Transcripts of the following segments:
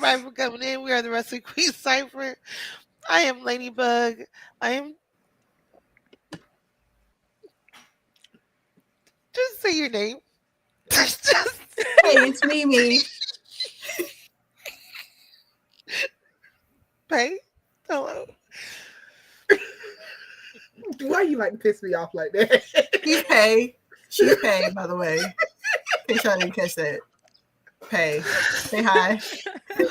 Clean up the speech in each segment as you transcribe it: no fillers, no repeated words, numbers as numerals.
everybody for coming in. We are the Wrestling Queen Cypher. I am Ladybug. I am. Just say your name. Just Hey, it's Mimi. Pay. Hello. Why you like to piss me off like that? He's Pay. She's Pay, by the way. In case y'all didn't catch that. Pay. Say hi.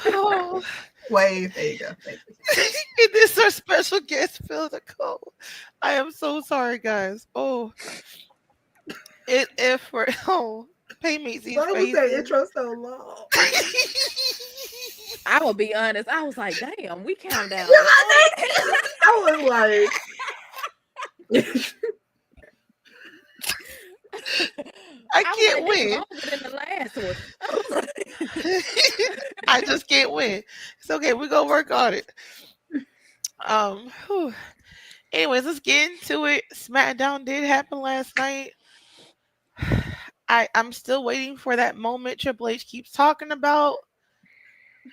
Oh. Wave. There you go. Thank you. And this is our special guest, Phil Nicole. I am so sorry, guys. Oh. If for Pay meets these Why was that faces. intro so long? I will be honest. I was like, damn, we count down. I was like, I can't win. Longer than the last one. I just can't win. It's okay. We're gonna work on it. Whew. Anyways, let's get into it. SmackDown did happen last night. I'm still waiting for that moment Triple H keeps talking about.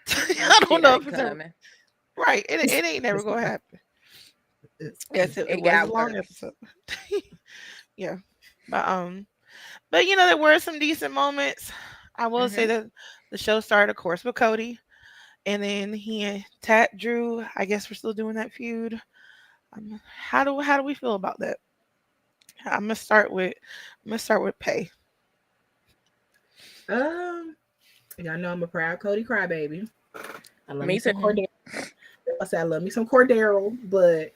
I don't know if it's ever, right. It ain't never gonna happen. Yes, it was a long episode. Yeah, but you know there were some decent moments. I will say that the show started, of course, with Cody, and then he attacked Drew. I guess we're still doing that feud. How do we feel about that? I'm gonna start with Pay. Y'all know I'm a proud Cody crybaby. I love me me some too. Cordero. I said I love me some Cordero, but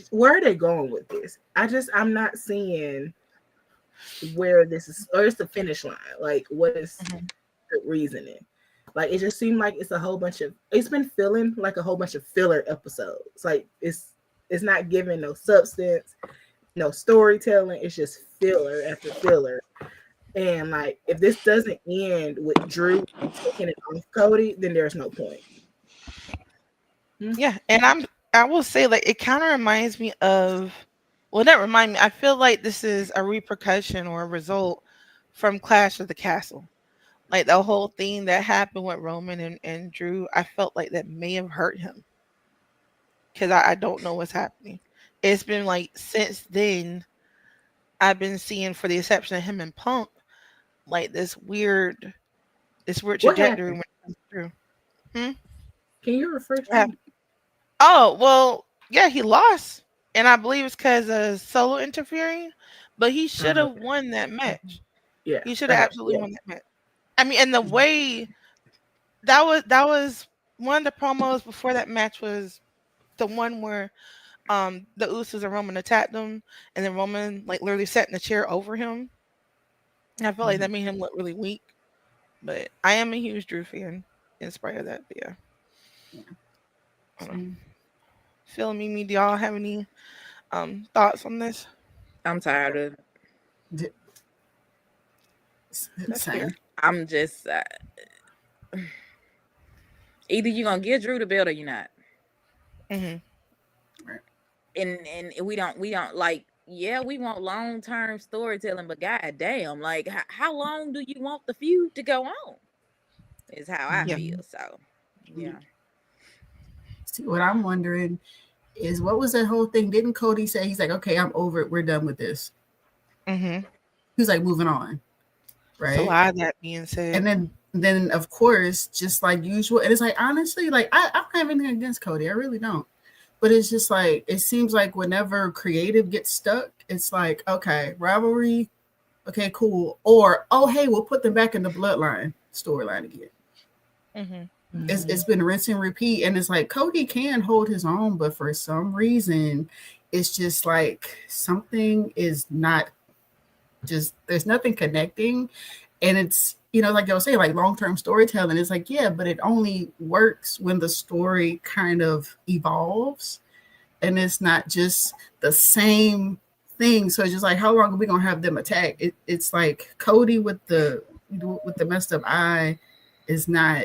where are they going with this? I'm not seeing where this is, or it's the finish line. Like, what is the reasoning? Like, it just seemed like it's been feeling like a whole bunch of filler episodes. Like, it's not giving no substance, no storytelling. It's just filler after filler. And like, if this doesn't end with Drew taking it off Cody, then there's no point. Yeah, and I will say, like, it kind of reminds me of, well, not remind me. I feel like this is a repercussion or a result from Clash of the Castle. Like the whole thing that happened with Roman and Drew, I felt like that may have hurt him because I don't know what's happening. It's been like since then, I've been seeing, for the exception of him and Punk, like this weird trajectory when it comes through. Can you refresh me? Oh, well, yeah, he lost. And I believe it's because of Solo interfering. But he should have won that match. Yeah. He should have absolutely won that match. I mean, and the way that was one of the promos before that match was the one where the Usos and Roman attacked him, and then Roman like literally sat in the chair over him. And I feel like that made him look really weak. But I am a huge Drew fan in spite of that. But yeah. Phil, Mimi, do y'all have any thoughts on this? I'm tired of it. That's fair. I'm just either you're gonna get Drew the belt or you're not. Right. And we don't like, yeah, we want long-term storytelling, but goddamn, like how long do you want the feud to go on? Is how I feel. So yeah. See, what I'm wondering is, what was that whole thing? Didn't Cody say, he's like, okay, I'm over it, we're done with this? He's like moving on, right? So why that being said, and then of course, just like usual, and it's like, honestly, like I don't have anything against Cody, I really don't, but it's just like, it seems like whenever creative gets stuck, it's like, okay, rivalry, okay, cool, or oh hey, we'll put them back in the bloodline storyline again. It's been rinse and repeat, and it's like Cody can hold his own, but for some reason it's just like something is not, just there's nothing connecting. And it's, you know, like I was saying, like long-term storytelling is like, yeah, but it only works when the story kind of evolves and it's not just the same thing. So it's just like, how long are we gonna have them attack? It's like Cody with the messed up eye is not,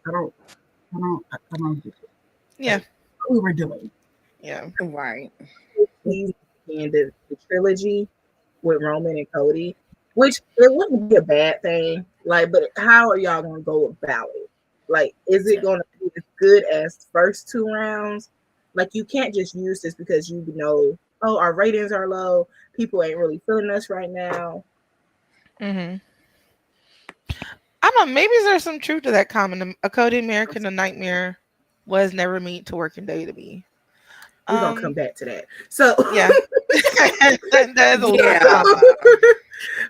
I don't get it. Yeah. Like, what we were doing. Yeah. Right. And the trilogy with Roman and Cody, which it wouldn't be a bad thing. Like, but how are y'all gonna go about it? Like, is it gonna be as good as first 2 rounds? Like, you can't just use this because you know, oh, our ratings are low. People ain't really feeling us right now. I don't know. Maybe there's some truth to that comment. A Cody American, a nightmare was never made to work in WWE. We're gonna come back to that. So yeah, that is a little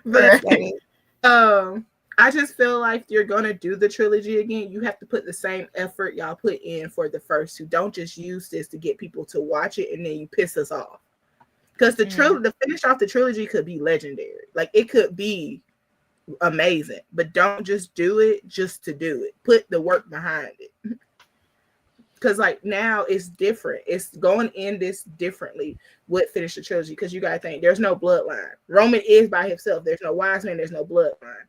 but I just feel like you're gonna do the trilogy again. You have to put the same effort y'all put in for the first 2. Don't just use this to get people to watch it and then you piss us off. Because the finish off the trilogy could be legendary. Like, it could be amazing, but don't just do it just to do it. Put the work behind it. Because like now it's different. It's going in this differently with finish the trilogy, because you gotta think there's no bloodline. Roman is by himself. There's no wise man, there's no bloodline.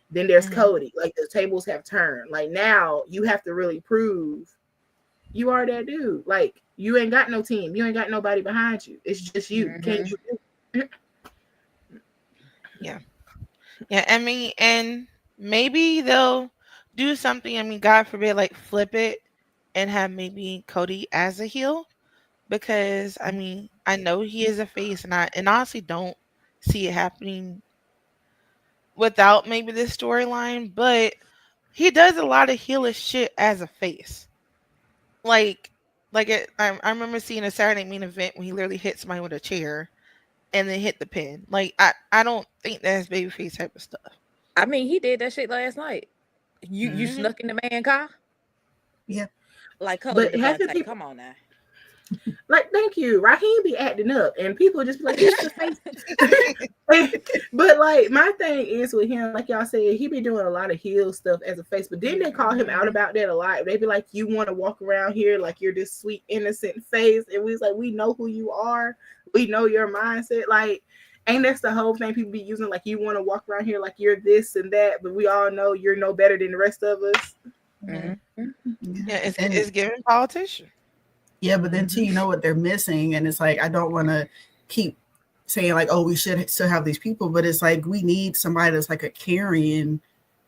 Then there's Cody. Like, the tables have turned. Like, now you have to really prove you are that dude. Like, you ain't got no team. You ain't got nobody behind you. It's just you. Can't you do it? Yeah. I mean, and maybe they'll do something. I mean, God forbid, like flip it and have maybe Cody as a heel, because I mean, I know he is a face, and I honestly don't see it happening without maybe this storyline, but he does a lot of heelish shit as a face. I remember seeing a Saturday main event when he literally hit somebody with a chair and then hit the pin. Like, I don't think that's babyface type of stuff. I mean, he did that shit last night. You snuck in the man car? Yeah. Like, Cody, come on now. Like, thank you. Raheem be acting up, and people just be like, he's the face. But like, my thing is with him, like y'all said, he be doing a lot of heel stuff as a face. But then they call him out about that a lot. They be like, you want to walk around here like you're this sweet, innocent face, and we was like, we know who you are. We know your mindset. Like, ain't that's the whole thing people be using? Like, you want to walk around here like you're this and that, but we all know you're no better than the rest of us. Yeah, it's giving politician. Yeah, but then too, you know what they're missing, and it's like, I don't want to keep saying like, oh, we should still have these people, but it's like, we need somebody that's like a carrion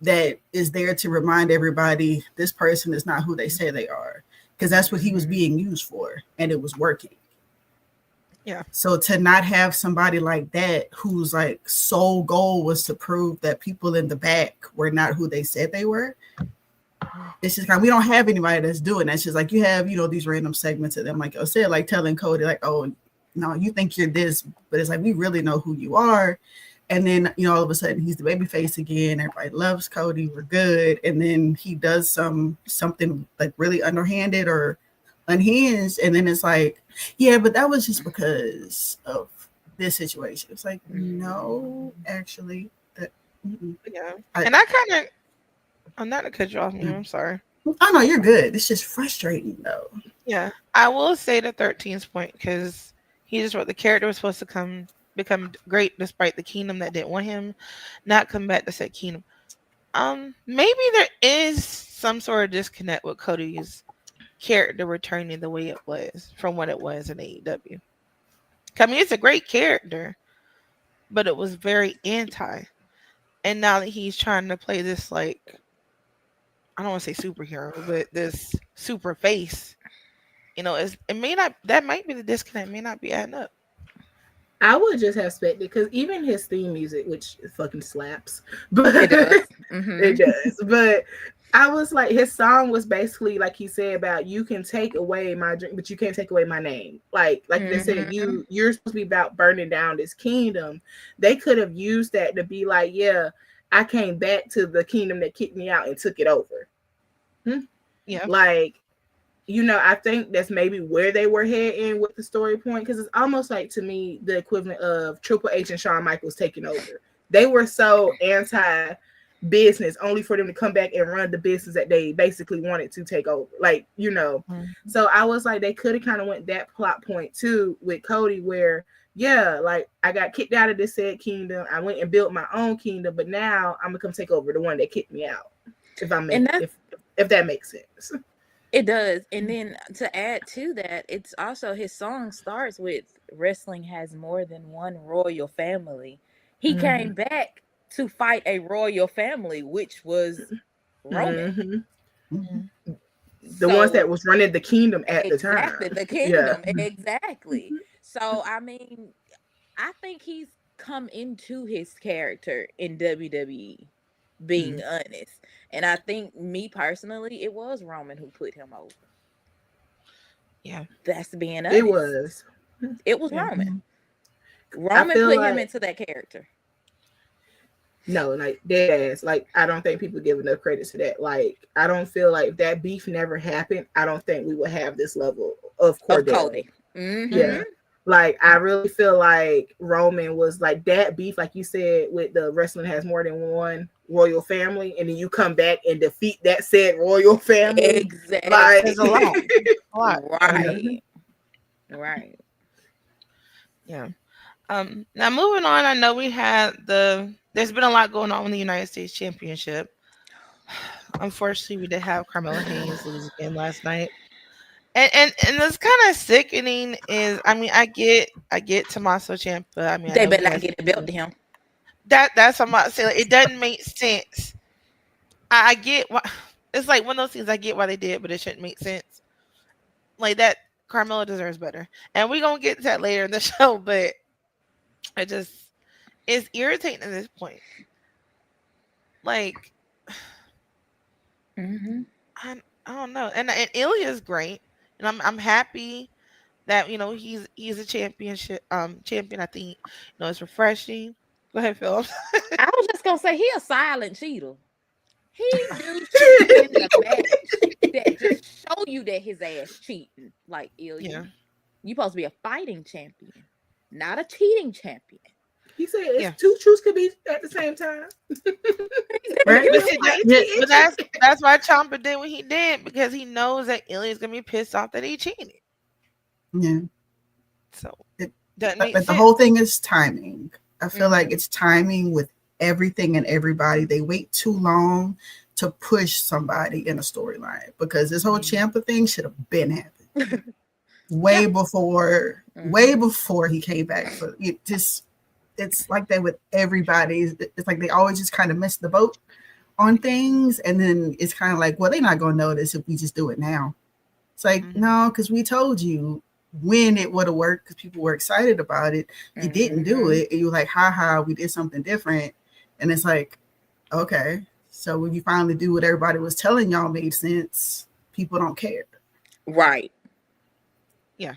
that is there to remind everybody this person is not who they say they are, because that's what he was being used for, and it was working. Yeah. So to not have somebody like that whose like sole goal was to prove that people in the back were not who they said they were. It's just kind of, we don't have anybody that's doing that. It's just like, you have, you know, these random segments of them, like I said, like telling Cody, like, oh, no, you think you're this, but it's like, we really know who you are. And then, you know, all of a sudden he's the baby face again. Everybody loves Cody. We're good. And then he does something like really underhanded or unhinged. And then it's like, yeah, but that was just because of this situation. It's like, no, actually, that. Yeah. And I kind of, I'm not to cut you off, I'm sorry. Oh no, you're good. It's just frustrating though. Yeah, I will say the 13th point, because he just wrote the character was supposed to become great despite the kingdom that didn't want him, not come back to said kingdom. Maybe there is some sort of disconnect with Cody's character returning the way it was from what it was in AEW. I mean, it's a great character, but it was very anti. And now that he's trying to play this, like, I don't want to say superhero, but this super face, you know, that might be the disconnect, may not be adding up. I would just have expected, because even his theme music, which fucking slaps, but it does. It does. But I was like, his song was basically like he said about, you can take away my drink, but you can't take away my name. Like they said, you're supposed to be about burning down this kingdom. They could have used that to be like, yeah, I came back to the kingdom that kicked me out and took it over. Yeah. Like, you know, I think that's maybe where they were heading with the story point, because it's almost like, to me, the equivalent of Triple H and Shawn Michaels taking over. They were so anti-business only for them to come back and run the business that they basically wanted to take over. Like, you know, so I was like, they could have kind of went that plot point too with Cody, where, yeah, like, I got kicked out of this said kingdom. I went and built my own kingdom, but now I'm gonna come take over the one that kicked me out. If that makes sense. It does. And then to add to that, it's also, his song starts with, wrestling has more than one royal family. He came back to fight a royal family, which was Roman. The ones that was running the kingdom at the time. Exactly, the kingdom. Exactly. So, I mean, I think he's come into his character in WWE, being honest. And I think, me personally, it was Roman who put him over. Yeah. That's being honest. It was Roman. Roman put him into that character. No, like dead ass. Like, I don't think people give enough credit to that. Like, I don't feel like if that beef never happened, I don't think we would have this level of Cody. Yeah. Like, I really feel like Roman was like that beef, like you said, with the wrestling has more than one royal family, and then you come back and defeat that said royal family. Exactly. Like, there's a lot. Right. Yeah. Now moving on, I know we had there's been a lot going on in the United States Championship. Unfortunately, we did have Carmelo Hayes lose again last night. And it's kind of sickening is, I mean, I get Tommaso Ciampa. I mean, they better not get the belt to him. That's what I'm about to say. Like, it doesn't make sense. I get why, it's like one of those things. I get why they did, but it shouldn't make sense. Like that, Carmelo deserves better, and we're gonna get to that later in the show. But it's irritating at this point. Like, I don't know, and Ilya's great, and I'm happy that he's a champion. I think it's refreshing. Go ahead, Phil. I was just gonna say he a silent cheater. He do cheat in the match that just show you that his ass cheating. Like, Ilya, you supposed to be a fighting champion, not a cheating champion. He said two truths could be at the same time. But that's why Ciampa did what he did, because he knows that Ilya's gonna be pissed off that he cheated. Yeah. So it doesn't make sense. The whole thing is timing. I feel like it's timing with everything and everybody. They wait too long to push somebody in a storyline, because this whole Ciampa thing should have been happened way before he came back. For it, it's like that with everybody. It's like they always just kind of miss the boat on things, and then it's kind of like, well, they're not going to notice if we just do it now. It's like, no, because we told you when it would have worked, because people were excited about it. You didn't do it, and you were like, ha, we did something different. And it's like, okay, so when you finally do what everybody was telling y'all made sense, people don't care. Right. Yeah.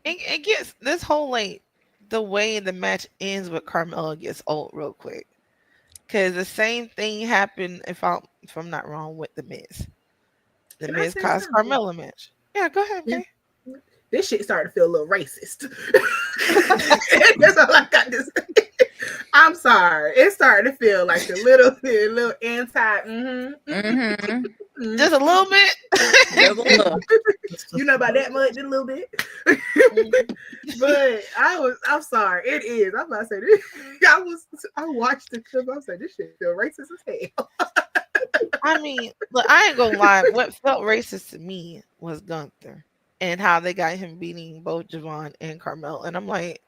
It gets this whole, like, the way the match ends with Carmelo gets old real quick, because the same thing happened, if I'm not wrong, with the Miz. The Miz caused Carmelo match. Yeah, go ahead, man. This shit started to feel a little racist. That's all I got to say. I'm sorry. It started to feel like a little anti. Just a little bit. You know about that much, just a little bit. But I'm sorry. It is. I'm about to say this. I watched the clip. I was like, this shit feel racist as hell. I mean, look, I ain't gonna lie. What felt racist to me was Gunther and how they got him beating both Javon and Carmel. And I'm like,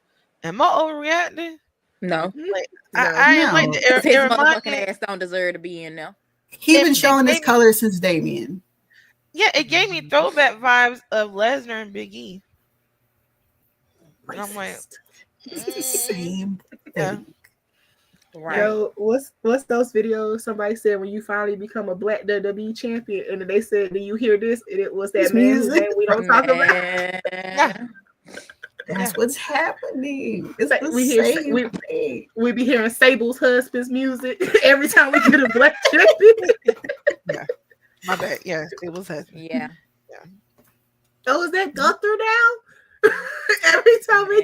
am I overreacting? No. Like, I ain't like his motherfucking ass don't deserve to be in there. He's been showing his colors since Damien. Yeah, it gave me throwback vibes of Lesnar and Big E. And I'm like, it's the same thing. Yeah. Right. Yo, what's those videos somebody said when you finally become a black WWE champion, and then they said, "Do you hear this?" And it was that music we don't talk about. Yeah. That's what's happening. It's like we be hearing Sable's husband's music every time we get a black champion. Yeah, my bad. Yeah, Sable's husband. Yeah. Oh, is that Gunther now? Every time we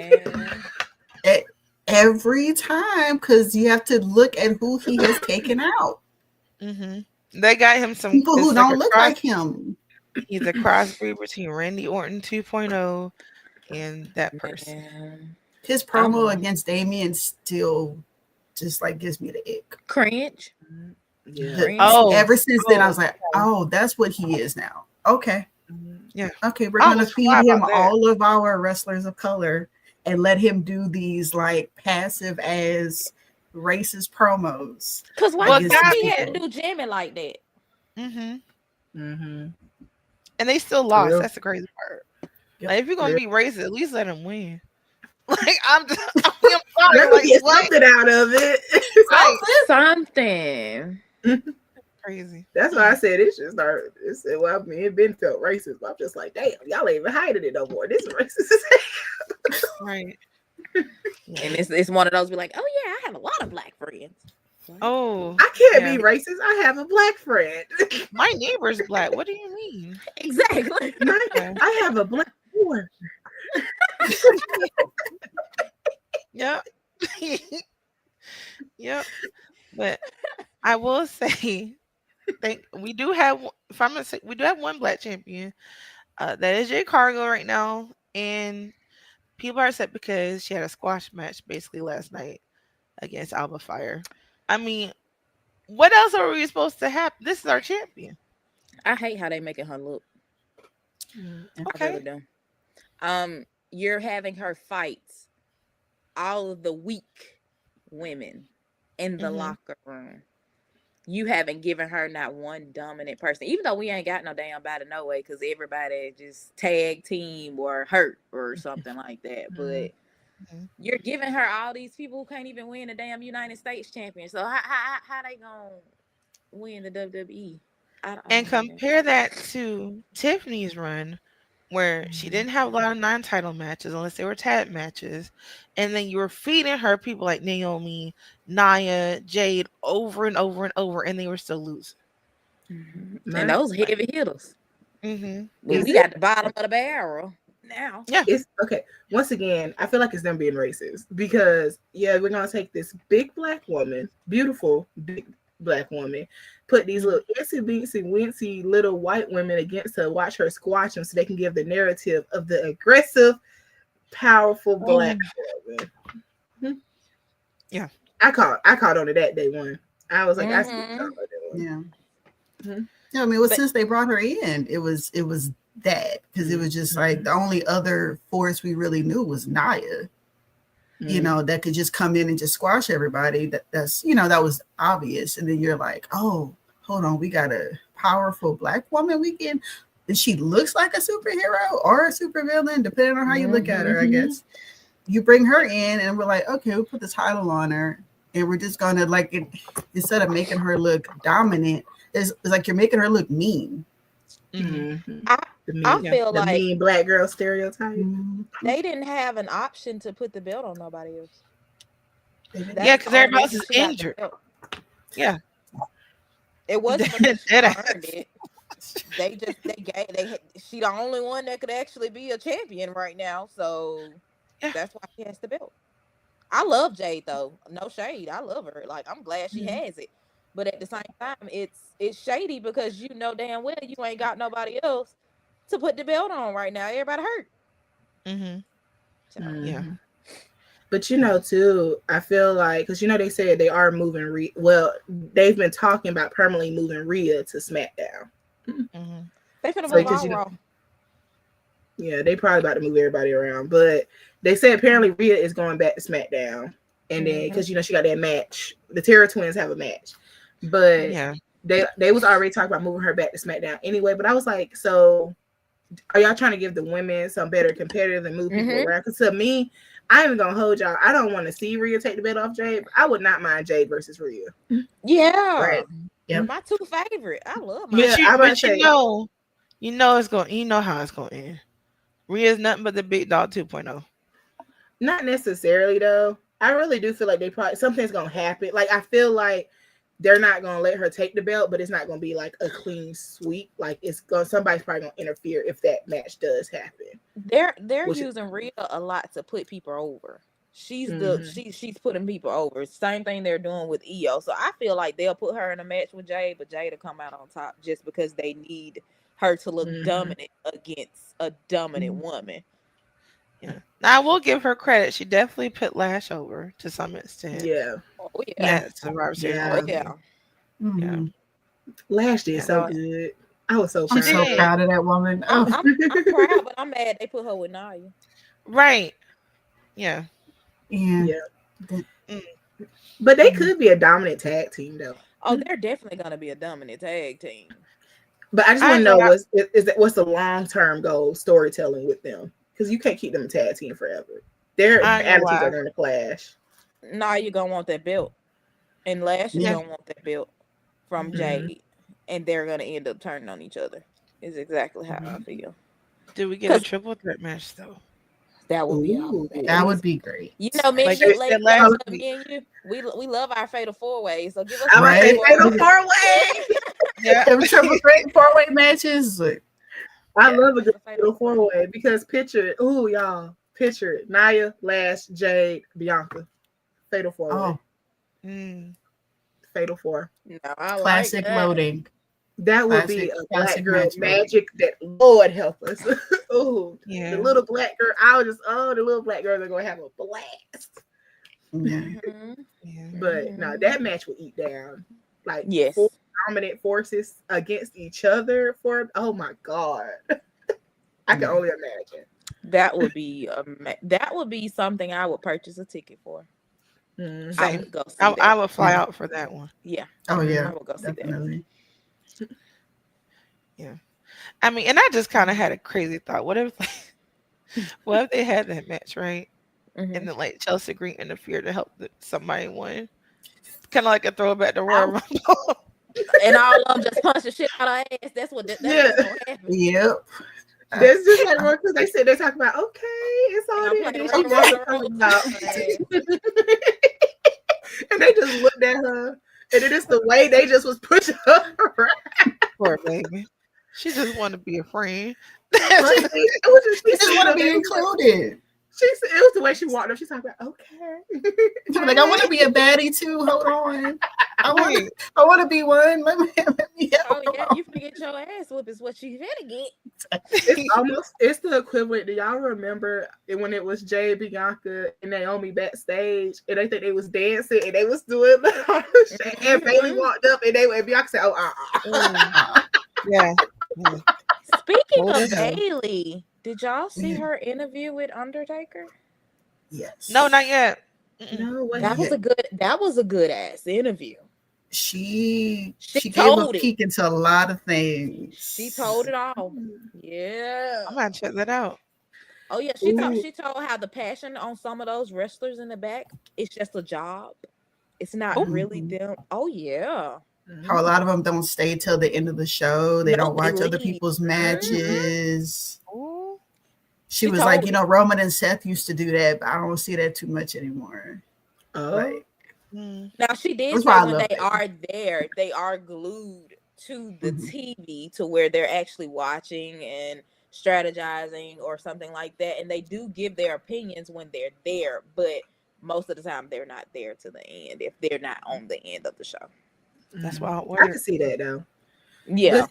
get every time, because you have to look at who he has taken out. They got him some people who don't look like him. He's a crossbreed between Randy Orton 2.0 and that person. His promo against Damien still just like gives me the ick. Cringe. Yeah. Ever since then, I was like, oh, that's what he is now. Okay. Yeah. Okay, we're gonna feed him all of our wrestlers of color and let him do these like passive as racist promos. Because why he had to do jamming like that? And they still lost. That's the crazy part. Yep. Like, if you're gonna be racist, at least let them win. Like, I'm sorry. Let me get something out of it. Something. Crazy. That's why I said it should start. Well, I mean, it been felt racist, but I'm just like, damn, y'all ain't even hiding it no more. This is racist. Right. And it's one of those, be like, oh yeah, I have a lot of black friends. Oh, I can't be racist. I have a black friend. My neighbor's black. What do you mean? Exactly. I have a black coworker. Yep. Yep. But I will say, we do have one black champion. That is Jade Cargill right now, and people are upset because she had a squash match basically last night against Alba Fire. I mean, what else are we supposed to have? This is our champion. I hate how they making her look. Okay. I really do. You're having her fight all of the weak women in the locker room. You haven't given her not one dominant person, even though we ain't got no damn body no way, because everybody just tag team or hurt or something like that. But you're giving her all these people who can't even win the damn United States champion. So how they gonna win the WWE? And compare that to Tiffany's run, where she didn't have a lot of non-title matches unless they were tag matches, and then you were feeding her people like Naomi, Nia, Jade over and over and over, and they were still losing. And those heavy hitters. Well, we got the bottom of the barrel now. Yeah, it's okay. Once again, I feel like it's them being racist because we're gonna take this big black woman, beautiful big black woman, put these little itsy bitsy wincy little white women against her, watch her squash them so they can give the narrative of the aggressive, powerful black woman. Yeah, I caught on to that day one. I was like, I see what y'all are doing. Yeah, I mean, since they brought her in, it was that, because it was just like the only other force we really knew was Nia. You know, that could just come in and just squash everybody. That's that was obvious. And then you're like, oh, hold on, we got a powerful black woman weekend. And she looks like a superhero or a supervillain, depending on how you look at her, I guess. You bring her in and we're like, okay, we'll put the title on her. And we're just gonna instead of making her look dominant, it's like you're making her look mean. I feel like the mean black girl stereotype. They didn't have an option to put the belt on nobody else. Because everybody else is injured. Yeah, it wasn't because she earned it. She the only one that could actually be a champion right now, so that's why she has the belt. I love Jade though, no shade. I love her. Like, I'm glad she has it, but at the same time, it's shady because you know damn well you ain't got nobody else to put the belt on right now. Everybody hurt. Yeah. But too, I feel like, because they said they are moving they've been talking about permanently moving Rhea to SmackDown. They finna move all Raw. Yeah, they probably about to move everybody around, but they say apparently Rhea is going back to SmackDown, and then because she got that match, the Terror Twins have a match, but they was already talking about moving her back to SmackDown anyway. But I was like, so are y'all trying to give the women some better competitive and move people around? Because to me, I ain't gonna hold y'all. I don't want to see Rhea take the belt off Jade. But I would not mind Jade versus Rhea. Yeah, right. Yep. My two favorite. I love my. You know it's going. You know how it's going to end. Rhea's nothing but the big dog 2.0. Not necessarily though. I really do feel like something's gonna happen. Like, I feel like they're not gonna let her take the belt, but it's not gonna be like a clean sweep. Like, somebody's probably gonna interfere if that match does happen. They're using Rhea a lot to put people over. She's she's putting people over. Same thing they're doing with Io. So I feel like they'll put her in a match with Jade, but Jade will come out on top just because they need her to look dominant against a dominant woman. Yeah. Now, I will give her credit. She definitely put Lash over to some extent. Yeah. Oh, yeah. Lash did so good. I was so proud. I'm so proud of that woman. I'm proud, but I'm mad they put her with Nia. Right. Yeah. Yeah. But they could be a dominant tag team though. Oh, they're definitely gonna be a dominant tag team. But I just want to know what's the long-term goal storytelling with them? Because you can't keep them a tag team forever. Their attitudes are going to clash. Nah, you're gonna want that belt, and Lash is gonna want that belt from Jade, and they're gonna end up turning on each other. Is exactly how I feel. Do we get a triple threat match though? That would be that would be great. You know, me and you, we love our fatal four ways. So give us a fatal four way. Yeah, triple threat 4-way matches. I love a good fatal 4-way because picture it, Nia, Lash, Jade, Bianca, fatal 4-way. Fatal 4. No, I classic like loading. That would be a black girl magic that Lord help us. The little black girl. The little black girls are gonna have a blast. But no, that match will eat down. Like four dominant forces against each other oh my God. I can only imagine. That would be something I would purchase a ticket for. I would go see that. I would fly out for that one. Yeah. Oh yeah. I would go see that. Yeah. I mean, and I just kind of had a crazy thought. What if they had that match, right? And then like Chelsea Green interfered to help somebody win. Kind of like a throwback to Royal Rumble. And all of them just punch the shit out of her ass. That's what's gonna happen. Yep. That's just like because they talk about it's all and they just looked at her, and it is the way they just was pushing her around. Poor baby. She just wanted to be a friend. She just want to be included. It was the way she walked up. She's talking about, like, I want to be a baddie too. Hold on. I want to be one. Let me help. Oh, yeah, you forget your ass whoop is what you finna get. It's the equivalent. Do y'all remember when it was Jay, Bianca, and Naomi backstage, and they think they was dancing and they was doing and Bailey walked up and Bianca said, yeah. Speaking of Bailey, did y'all see her interview with Undertaker? Yes. No, not yet. No, that was a good ass interview. She gave a peek into a lot of things. She told it all. Yeah. I'm gonna check that out. Oh yeah, she told how the passion on some of those wrestlers in the back, it's just a job. It's not really them. Oh yeah. How a lot of them don't stay till the end of the show. They don't watch other people's matches. She was like, Roman and Seth used to do that, but I don't see that too much anymore. Now she did say when they are there, they are glued to the TV to where they're actually watching and strategizing or something like that, and they do give their opinions when they're there, but most of the time they're not there to the end if they're not on the end of the show. That's why I can see that though. Yeah.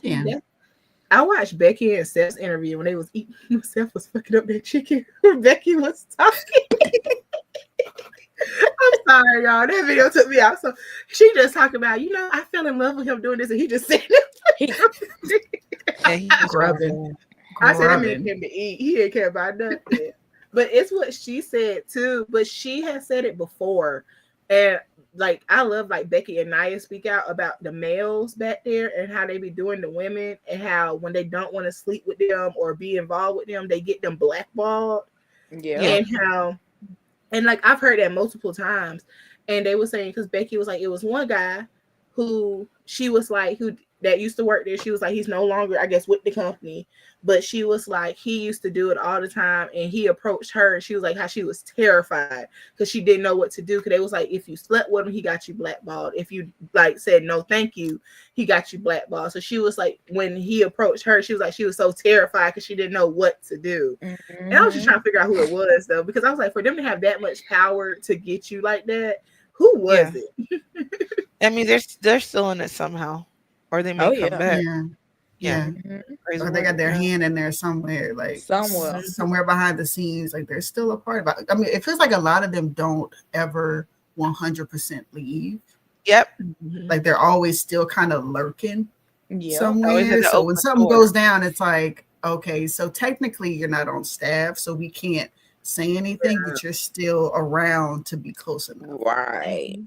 I watched Becky and Seth's interview when they was eating. Seth was fucking up that chicken. Becky was talking. I'm sorry, y'all. That video took me out. So she just talked about, I fell in love with him doing this, and he just said it. He was grubbing. I said I made him to eat. He didn't care about nothing. But it's what she said too. But she has said it before, and like I love like Becky and Nia speak out about the males back there and how they be doing the women and how when they don't want to sleep with them or be involved with them, they get them blackballed. Yeah. And like I've heard that multiple times. And they were saying because Becky was like, it was one guy who she was like that used to work there. She was like, he's no longer, I guess, with the company. But she was like, he used to do it all the time. And he approached her. And she was like, how she was terrified because she didn't know what to do. Because they was like, if you slept with him, he got you blackballed. If you like said, no, thank you, he got you blackballed. So she was like, when he approached her, she was like, she was so terrified because she didn't know what to do. And I was just trying to figure out who it was, though, because I was like, for them to have that much power to get you like that, who was it? I mean, they're still in it somehow. Or they may come back. Yeah. Or they got their hand in there somewhere, like somewhere behind the scenes, like they're still a part of it. I mean, it feels like a lot of them don't ever 100% leave. Yep. Like they're always still kind of lurking somewhere. So when something goes down, it's like, okay, so technically you're not on staff, so we can't say anything, but you're still around to be close enough. Right.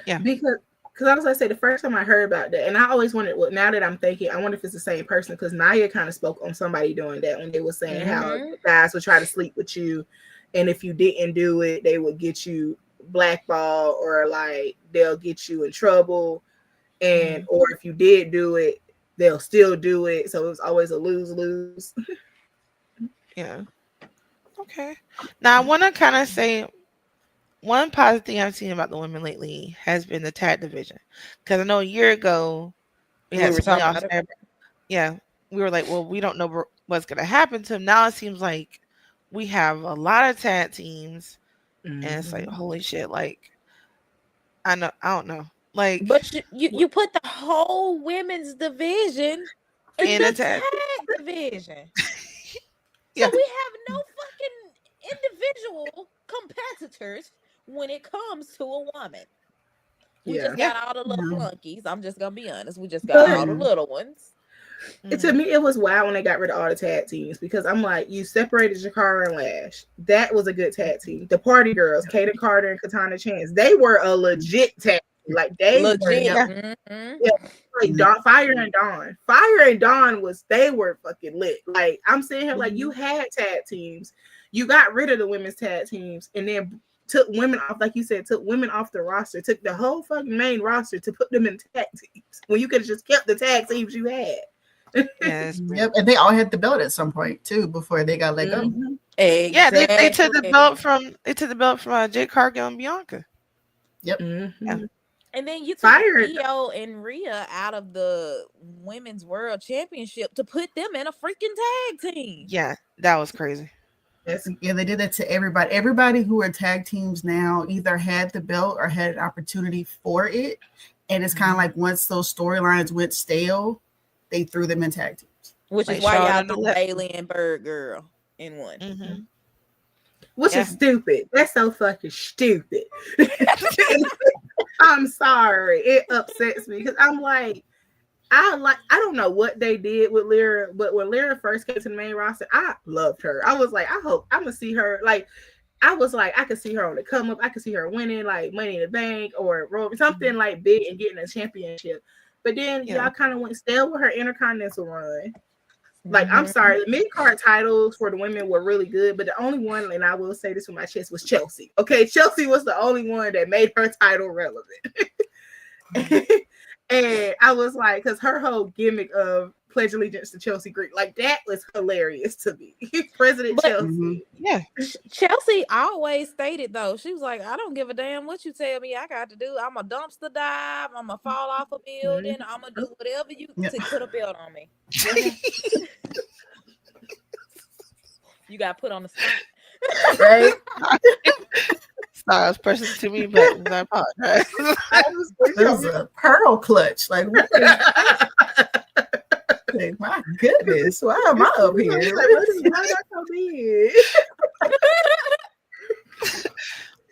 Yeah. Because I was gonna say the first time I heard about that, and I always wondered. Well, now that I'm thinking, I wonder if it's the same person. Because Naya kind of spoke on somebody doing that when they were saying how guys would try to sleep with you, and if you didn't do it, they would get you blackballed or like they'll get you in trouble, and or if you did do it, they'll still do it. So it was always a lose-lose. Yeah. Okay. Now I want to kind of say one positive thing I've seen about the women lately has been the tag division, because I know a year ago we had somebody else there. Yeah, we were like, well, we don't know what's gonna happen to him. Now it seems like we have a lot of tag teams, and it's like, holy shit! Like, I don't know. Like, but you put the whole women's division in the tag division. So we have no fucking individual competitors when it comes to a woman. We just got all the little flunkies. I'm just gonna be honest. We just got all the little ones. To me, it was wild when they got rid of all the tag teams, because I'm like, you separated Jakara and Lash. That was a good tag team. The Party Girls, Kaden Carter and Katana Chance, they were a legit tag team. Like they legit. were, like Fire and Dawn they were fucking lit. Like I'm sitting here like, you had tag teams, you got rid of the women's tag teams, and then took women off, like you said, took women off the roster, took the whole fucking main roster to put them in tag teams when you could have just kept the tag teams you had. Yep, and they all had the belt at some point too before they got let go. Exactly. Yeah, they took the belt from Jade Cargill and Bianca. Yep. Yeah. And then you took Io and Rhea out of the Women's World Championship to put them in a freaking tag team. Yeah, that was crazy. Yeah, they did that to everybody. Everybody who are tag teams now either had the belt or had an opportunity for it. And it's kind of like once those storylines went stale, they threw them in tag teams. Which is why y'all threw Bayley and Bird Girl in one. Which is stupid. That's so fucking stupid. I'm sorry. It upsets me because I'm like, I don't know what they did with Lyra, but when Lyra first came to the main roster, I loved her. I was like, I hope I'm gonna see her. Like, I was like, I could see her on the come up. I could see her winning like Money in the Bank or something like big and getting a championship. But then y'all kind of went stale with her Intercontinental run. Like, I'm sorry, the mid-card titles for the women were really good, but the only one, and I will say this with my chest, was Chelsea. Okay, Chelsea was the only one that made her title relevant. And I was like, because her whole gimmick of pledge allegiance to Chelsea Greek, like that was hilarious to me. President Chelsea. Yeah. Chelsea always stated though, she was like, I don't give a damn what you tell me I got to do. I'm a dumpster dive, I'm gonna fall off a building, I'm gonna do whatever you to put a belt on me. You got put on the spot. Right? Sorry, I was pressing to me, but I apologize. It was a pearl clutch. Like, what like, my goodness, why am I up here? Like, why did I come in?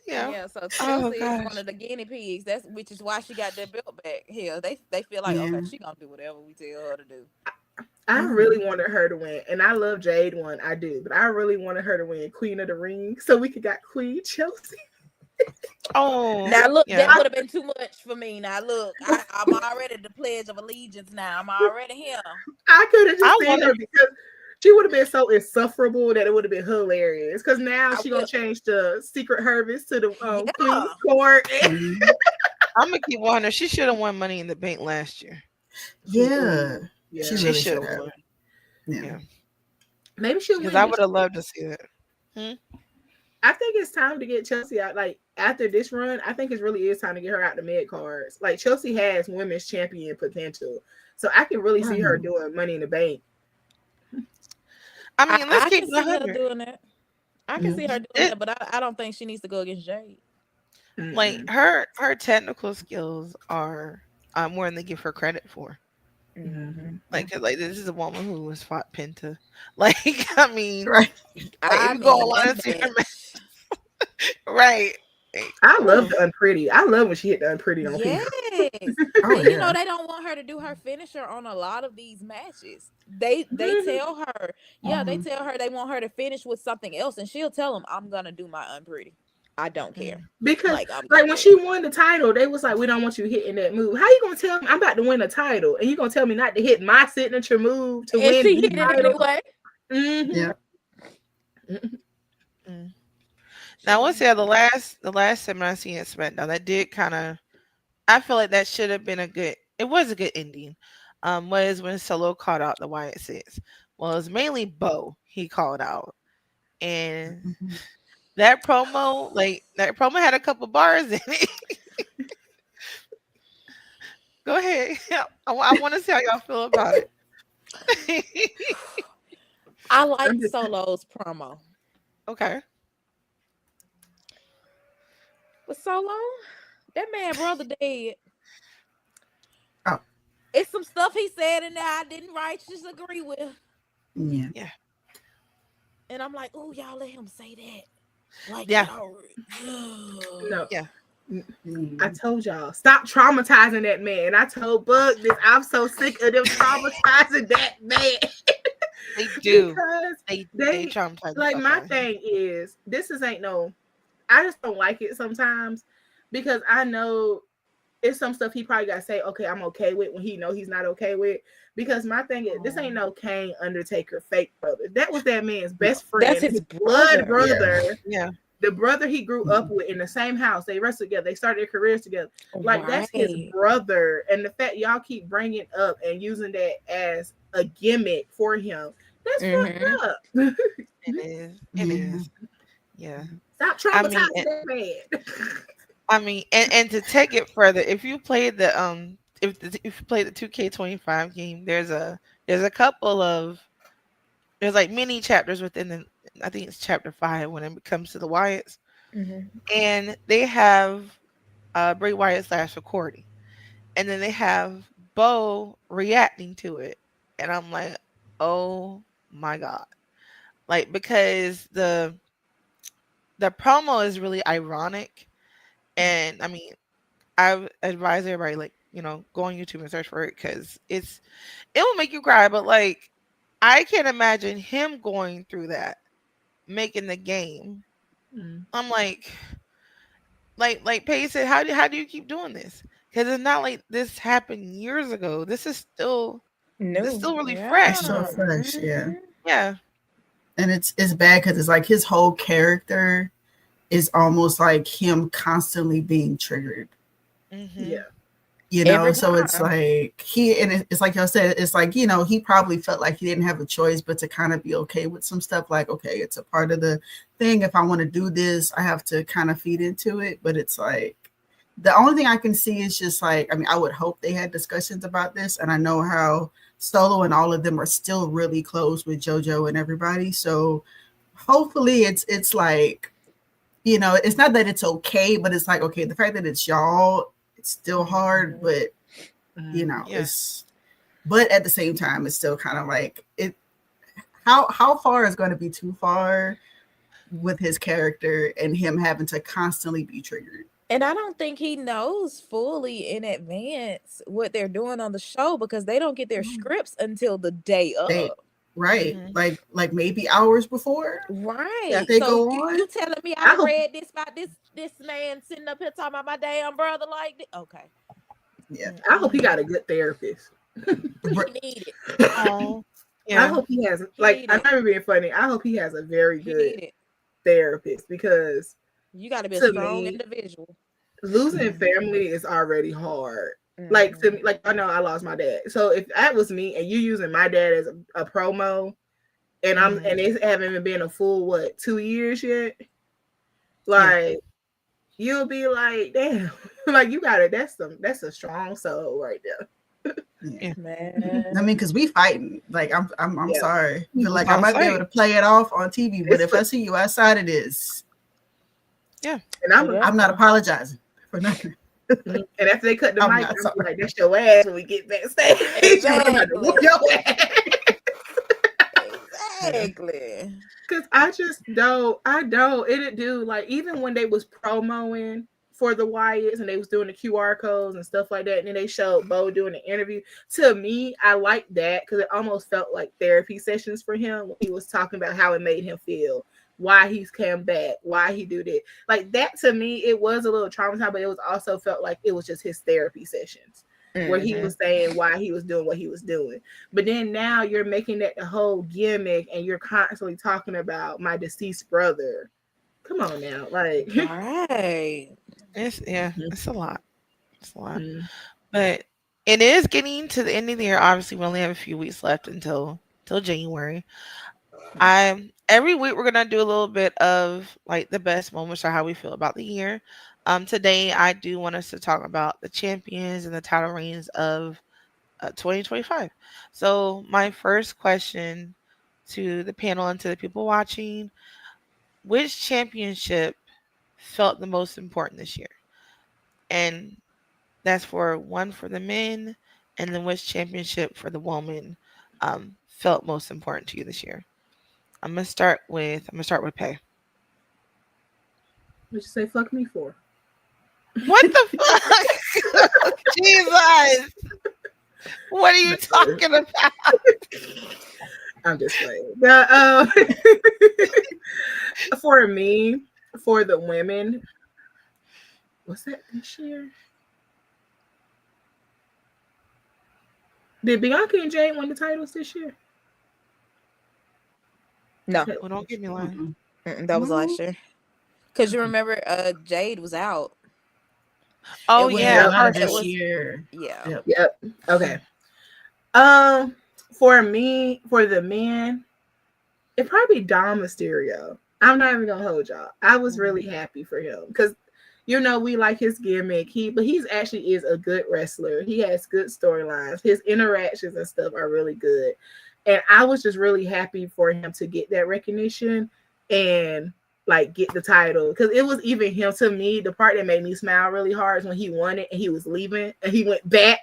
Yeah, so Chelsea is one of the guinea pigs. Which is why she got that belt back. Hell, they feel like, okay, she gonna do whatever we tell her to do. I really wanted her to win, and I love Jade one, I do, but I really wanted her to win Queen of the Ring, so we could got Queen Chelsea. Now look, that would have been too much for me. Now look, I'm already the Pledge of Allegiance. Now I'm already here. I could have just seen her because she would have been so insufferable that it would have been hilarious. Because now she gonna change the Secret Harvest to the Queen's Court. I'm gonna keep on her. She should have won Money in the Bank last year. Yeah, she really should have. Yeah, maybe she'll. Because I would have loved to see that. I think it's time to get Chelsea out. Like after this run, I think it really is time to get her out the mid cards. Like Chelsea has women's champion potential, so I can really see her doing Money in the Bank. I mean, let's keep her doing that. I can see her doing that, but I don't think she needs to go against Jade. Like her technical skills are more than they give her credit for. Like this is a woman who was fought Penta. Like, I mean, right? Like, I mean, go on to her right. I love the unpretty. I love when she hit the unpretty on people. And you know, they don't want her to do her finisher on a lot of these matches. They tell her, they tell her they want her to finish with something else, and she'll tell them, I'm gonna do my unpretty. I don't care. Because like when she won the title, they was like, we don't want you hitting that move. How you gonna tell me I'm about to win a title and you gonna tell me not to hit my signature move to win the title? Anyway. Now, I want to say the last time I seen it SmackDown, that did kind of, I feel like that should have been it was a good ending. Was when Solo called out the Wyatt Six. Well, it was mainly Bo he called out, and that promo had a couple bars in it. Go ahead. I want to see how y'all feel about it. I like Solo's promo. Okay. But Solo, that man brother dead. Oh. It's some stuff he said in there I didn't righteously agree with. Yeah. And I'm like, oh, y'all let him say that. Like, no. Yeah. I told y'all, stop traumatizing that man. I told Bug this. I'm so sick of them traumatizing that man. They do. Because they traumatize. Like, my thing is, I just don't like it sometimes because I know it's some stuff he probably got to say, okay, I'm okay with when he know he's not okay with. Because my thing is, this ain't no Kane Undertaker fake brother. That was that man's best friend. That's his blood brother. Yeah. The brother he grew up with in the same house. They wrestled together. They started their careers together. Like, that's his brother. And the fact y'all keep bringing up and using that as a gimmick for him, that's fucked up. It is. Yeah. Stop traumatizing that man. I mean, and to take it further, if you play the if you play the 2K25 game, there's a couple of like mini chapters within I think it's chapter 5 when it comes to the Wyatts, and they have Bray Wyatt / recording, and then they have Bo reacting to it, and I'm like, oh my god, like, because the promo is really ironic. And I mean, I advise everybody, like, go on YouTube and search for it because it will make you cry. But like, I can't imagine him going through that, making the game. I'm like Paige said, how do you keep doing this? Because it's not like this happened years ago. This is still really fresh. So fresh, yeah. And it's bad because it's like his whole character is almost like him constantly being triggered. Yeah. So it's like it's like y'all said, it's like, he probably felt like he didn't have a choice but to kind of be okay with some stuff. Like, okay, it's a part of the thing. If I want to do this, I have to kind of feed into it. But it's like, the only thing I can see is just like, I mean, I would hope they had discussions about this. And I know how Solo and all of them are still really close with JoJo and everybody. So hopefully it's like, it's not that it's okay, but it's like, okay, the fact that it's y'all, it's still hard, but but at the same time, it's still kind of like how far is going to be too far with his character and him having to constantly be triggered. And I don't think he knows fully in advance what they're doing on the show because they don't get their scripts until the day of. Right. Like maybe hours before. Right. They go on. You telling me I read this about this man sitting up here talking about my damn brother like this? Okay. Yeah. I hope he got a good therapist. He need it. I hope he has, like, I'm not being funny. I hope he has a very good therapist because you got to be a strong individual. Losing family is already hard. Like, to me, like, I know I lost my dad. So if that was me and you using my dad as a promo, and and it haven't even been a full 2 years yet, like, you'll be like, damn, like, you got it. That's a strong soul right there. Man. I mean, because we fighting. Like, I'm sorry. Like, I might be able to play it off on TV, but if I see you outside of this, and I'm not apologizing for nothing. And after they cut the mic, I'm like, that's your ass when we get backstage. Exactly. Whoop your ass. Exactly. Because I don't. It do like even when they was promoing for the Wyatts and they was doing the QR codes and stuff like that, and then they showed Bo doing the interview. To me, I like that because it almost felt like therapy sessions for him when he was talking about how it made him feel, why he's come back, why he do that. Like that to me, it was a little traumatized, but it was also felt like it was just his therapy sessions. Where he was saying why he was doing what he was doing. But then now you're making that the whole gimmick and you're constantly talking about my deceased brother. Come on now. Like right. It's a lot. It's a lot. But it is getting to the end of the year. Obviously, we only have a few weeks left until January. Every week we're gonna do a little bit of like the best moments or how we feel about the year. Today I do want us to talk about the champions and the title reigns of 2025. So my first question to the panel and to the people watching: which championship felt the most important this year? And that's for the men, and then which championship for the woman felt most important to you this year? I'm gonna start with Pay. What'd you say fuck me for? What the fuck? Jesus. What are you talking about? I'm just playing. For me, for the women, was that this year? Did Bianca and Jade win the titles this year? No. Well, don't get me lying. That was last year. Because you remember Jade was out. Oh yeah, this year. Yeah. Yep. Okay. For me, for the men, it probably Dom Mysterio. I'm not even gonna hold y'all. I was really happy for him because we like his gimmick. He's actually is a good wrestler. He has good storylines. His interactions and stuff are really good. And I was just really happy for him to get that recognition and like get the title. Because it was even him, to me, the part that made me smile really hard is when he won it and he was leaving and he went back.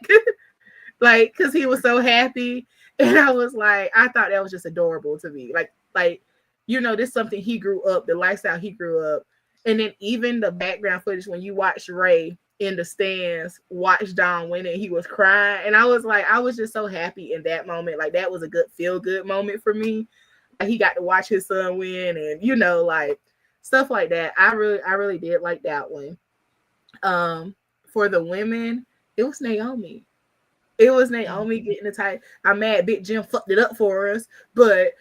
Like, because he was so happy. And I was like, I thought that was just adorable to me. Like, this is something he grew up, the lifestyle he grew up. And then even the background footage when you watch Ray in the stands, watch Don win it, he was crying. And I was like, I was just so happy in that moment. Like, that was a good feel-good moment for me. Like, he got to watch his son win and, like, stuff like that. I really did like that one. For the women, it was Naomi. It was Naomi getting the title. I'm mad Big Jim fucked it up for us, but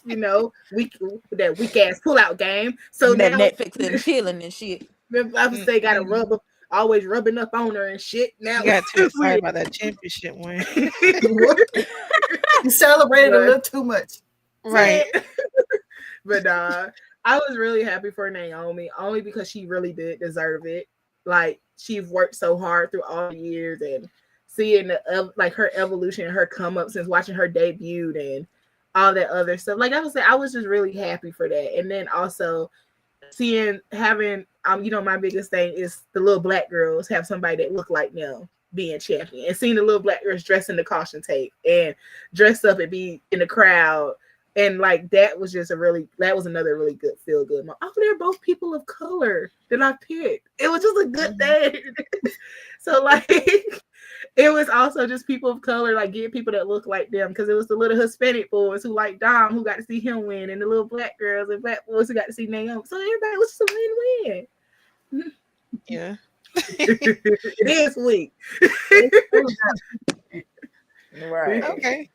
that weak ass pull-out game. So that now Netflix and chilling and shit. I would say got to always rubbing up on her and shit. Now you got too excited about that championship win. You celebrated a little too much, right? But I was really happy for Naomi only because she really did deserve it. Like, she's worked so hard through all the years and seeing her evolution, her come up since watching her debut and all that other stuff. Like I was saying, I was just really happy for that. And then also having my biggest thing is the little black girls have somebody that look like them being champion, and seeing the little black girls dressed in the caution tape and dress up and be in the crowd. And like that was another really good feel good moment. Oh, they're both people of color that I picked. It was just a good thing. So like it was also just people of color, like getting people that look like them, because it was the little Hispanic boys who like Dom who got to see him win, and the little black girls and black boys who got to see Naomi. So everybody was just a win-win. Yeah. It is weak. Right. Okay.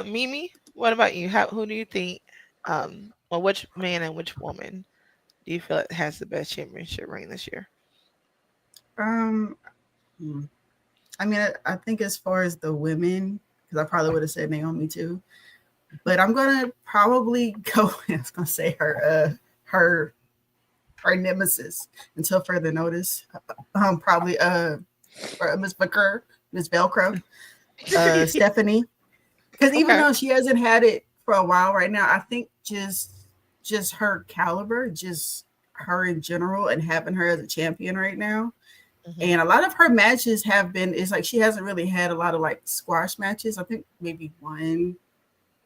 Mimi, what about you? Who do you think, or which man and which woman do you feel has the best championship reign this year? I mean, I think as far as the women, because I probably would have said Naomi too, but I'm gonna probably go. I was gonna say her nemesis until further notice. Probably Miss Velcro, Stephanie. Because even though she hasn't had it for a while right now, I think just her caliber, just her in general, and having her as a champion right now. Mm-hmm. And a lot of her matches it's like she hasn't really had a lot of like squash matches. I think maybe one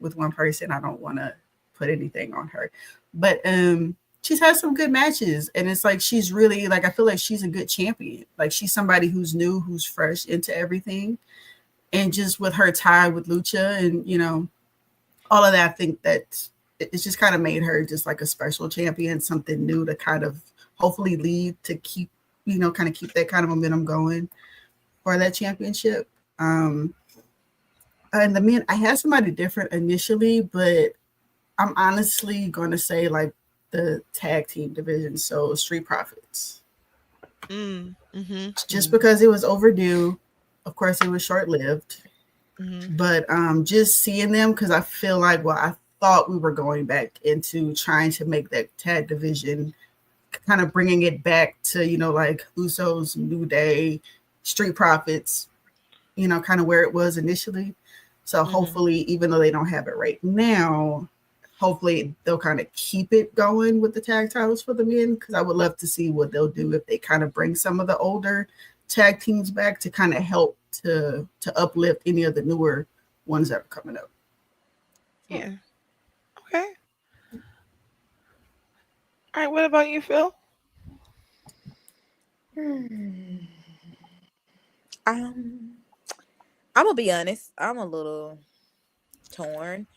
with one person. I don't want to put anything on her, but she's had some good matches, and it's like she's really like, I feel like she's a good champion. Like she's somebody who's new, who's fresh into everything, and just with her tie with Lucha and all of that, I think that it's just kind of made her just like a special champion, something new to kind of hopefully lead to keep kind of keep that kind of momentum going for that championship. And the men, I had somebody different initially, but I'm honestly going to say like the tag team division. So Street Profits. Just because it was overdue. Of course, it was short-lived. But just seeing them, because I feel like, I thought we were going back into trying to make that tag division, kind of bringing it back to, like Usos, New Day, Street Profits, kind of where it was initially. So hopefully, even though they don't have it right now, hopefully they'll kind of keep it going with the tag titles for the men, because I would love to see what they'll do if they kind of bring some of the older tag teams back to kind of help to uplift any of the newer ones that are coming up. Yeah. Okay. All right. What about you, Phil? I'm gonna be honest. I'm a little torn.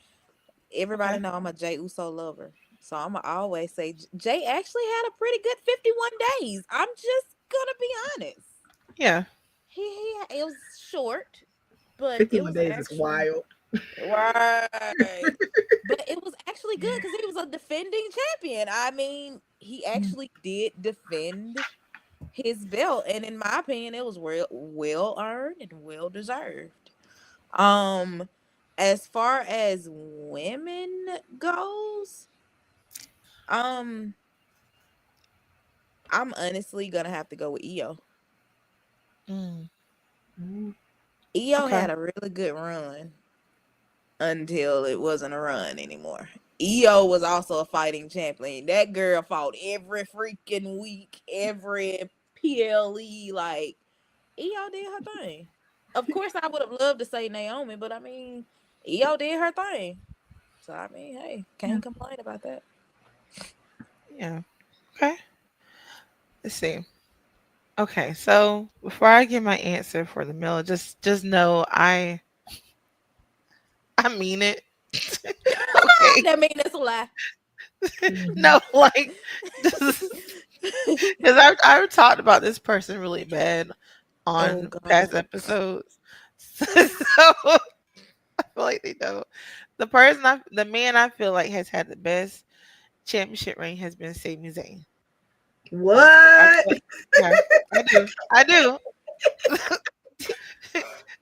Everybody know I'm a Jey Uso lover, so I'm gonna always say Jey actually had a pretty good 51 days. I'm just gonna be honest. Yeah. It was short, but 51 days is wild. Right. But it was actually good because he was a defending champion. I mean, he actually did defend his belt, and in my opinion, it was well earned and well deserved. As far as women goes, I'm honestly gonna have to go with Io. Io had a really good run until it wasn't a run anymore. Io was also a fighting champion. That girl fought every freaking week, every PLE. Like, Io did her thing. Of course, I would have loved to say Naomi, but I mean, Io did her thing. So, I mean, hey, can't complain about that. Yeah. Okay. Let's see. Okay, so before I give my answer for the mill, just know I mean it. Okay. That mean that's a lie. No, like, because I've talked about this person really bad on past episodes, so I feel like they know. The man I feel like has had the best championship reign has been Sami Zayn. What? I do.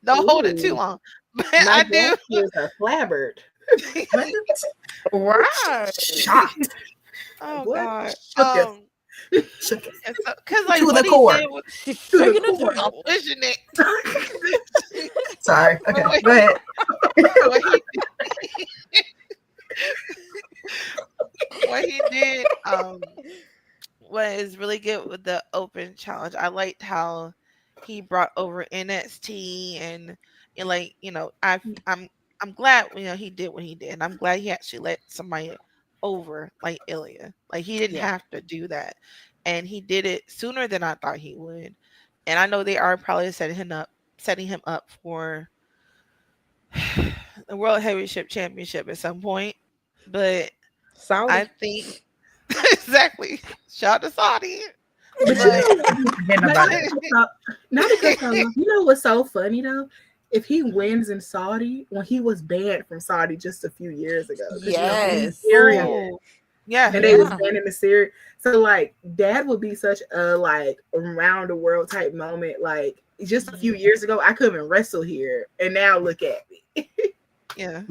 Don't hold it too long. But I do. Ears are flabbered. Right. Shocked. Oh God. Because like to what the core. Did was, to the core. I'm pushing it. Sorry. Okay. Go ahead. What he did was really good with the open challenge. I liked how he brought over NXT and like, I'm glad he did what he did. And I'm glad he actually let somebody over like Ilya. Like he didn't have to do that. And he did it sooner than I thought he would. And I know they are probably setting him up for the World Heavyweight Championship at some point. But Saudi. I think exactly. Shout out to Saudi. But you know what's so funny though? If he wins in Saudi, when he was banned from Saudi just a few years ago. Yes. Yeah. And they was banning the Syria. So like that would be such a like around the world type moment. Like just a few years ago, I couldn't wrestle here. And now look at me. Yeah.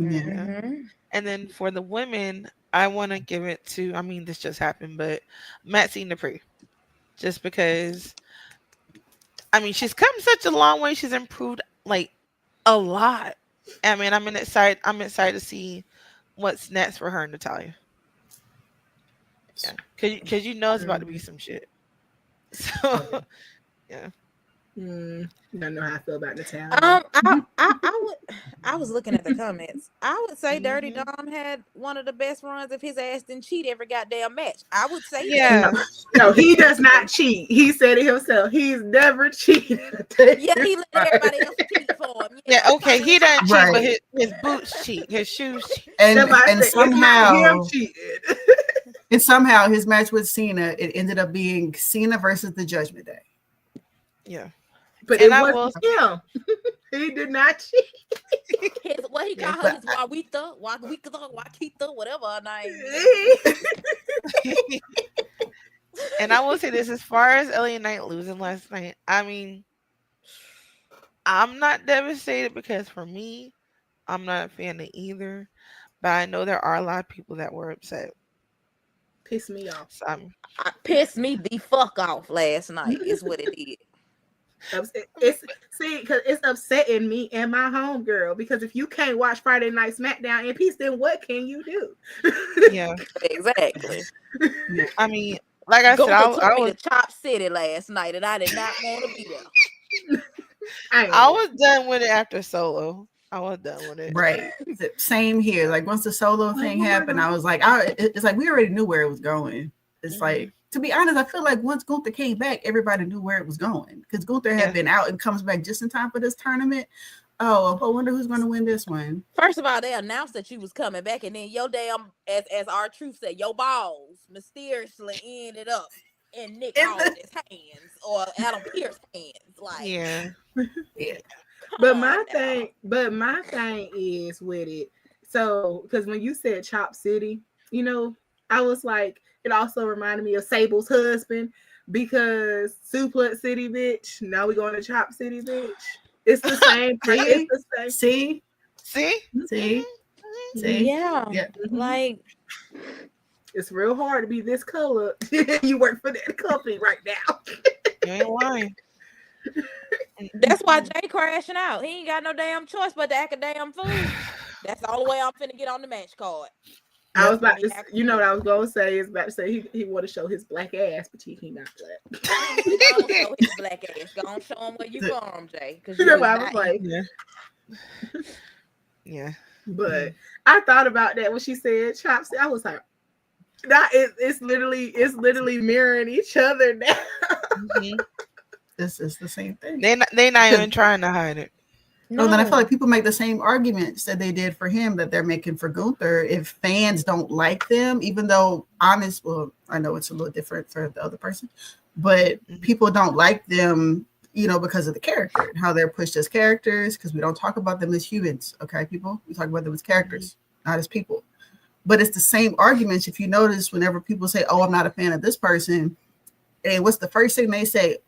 And then for the women, I want to give it to, I mean, this just happened, but Maxine Dupree. Just because, I mean, she's come such a long way. She's improved like a lot. I mean, I'm excited to see what's next for her and Natalya. Yeah, because it's about to be some shit. So, yeah. I don't know how I feel about Natalia. I was looking at the comments. I would say Dirty Dom had one of the best runs if his ass didn't cheat every goddamn match. I would say Yeah. No, he does not cheat. He said it himself. He's never cheated. Yeah, he let everybody else cheat for him. Yeah, okay, he doesn't cheat, Right. but his boots cheat, his shoes cheat. And Somebody said, "It's not him somehow cheated." and somehow his match with Cena, it ended up being Cena versus the Judgment Day. Yeah. But And it I wasn't him. He did not cheat. What he called her, his Wakita, whatever her name is. And I will say this, as far as LA Knight losing last night, I mean, I'm not devastated because for me, I'm not a fan of either. But I know there are a lot of people that were upset. Pissed me off. So pissed me the fuck off last night is what it did. It's because it's upsetting me and my homegirl. Because if you can't watch Friday Night SmackDown in peace, then what can you do? Yeah, exactly. I mean, like I said, I was to Chop City last night, and I did not want to be there. I was done with it after Solo. I was done with it. Right. Same here. Like once the Solo thing happened, I was like, it's like we already knew where it was going. It's like, to be honest, I feel like once Gunther came back, everybody knew where it was going because Gunther had been out and comes back just in time for this tournament. Oh, I wonder who's going to win this one. First of all, they announced that you was coming back, and then your damn, as R-Truth said, your balls mysteriously ended up in Nick Aldis' hands or Adam Pearce's hands. Like, yeah. But my thing is with it. So, because when you said Chop City, you know, I was like, it also reminded me of Sable's husband because Suplex City, bitch. Now we going to Chop City, bitch. It's the same. It's the same. See? Yeah. Like, it's real hard to be this color. You work for that company right now. You ain't lying. That's why Jay crashing out. He ain't got no damn choice but to act a damn fool. That's the only way I'm finna get on the match card. I was about to, you know what I was gonna say is about to say he want to show his black ass, but he not black. He don't show his black ass. Go on, show him where you from, Jay. Because you know what I was like, yeah. But I thought about that when she said chops. I was like, that it's literally mirroring each other now. This is the same thing. They not even trying to hide it. No, then I feel like people make the same arguments that they did for him that they're making for Gunther. If fans don't like them, even though well, I know it's a little different for the other person, but people don't like them, you know, because of the character and how they're pushed as characters, because we don't talk about them as humans, okay, people? We talk about them as characters, not as people. But it's the same arguments. If you notice, whenever people say, oh, I'm not a fan of this person, and what's the first thing they say?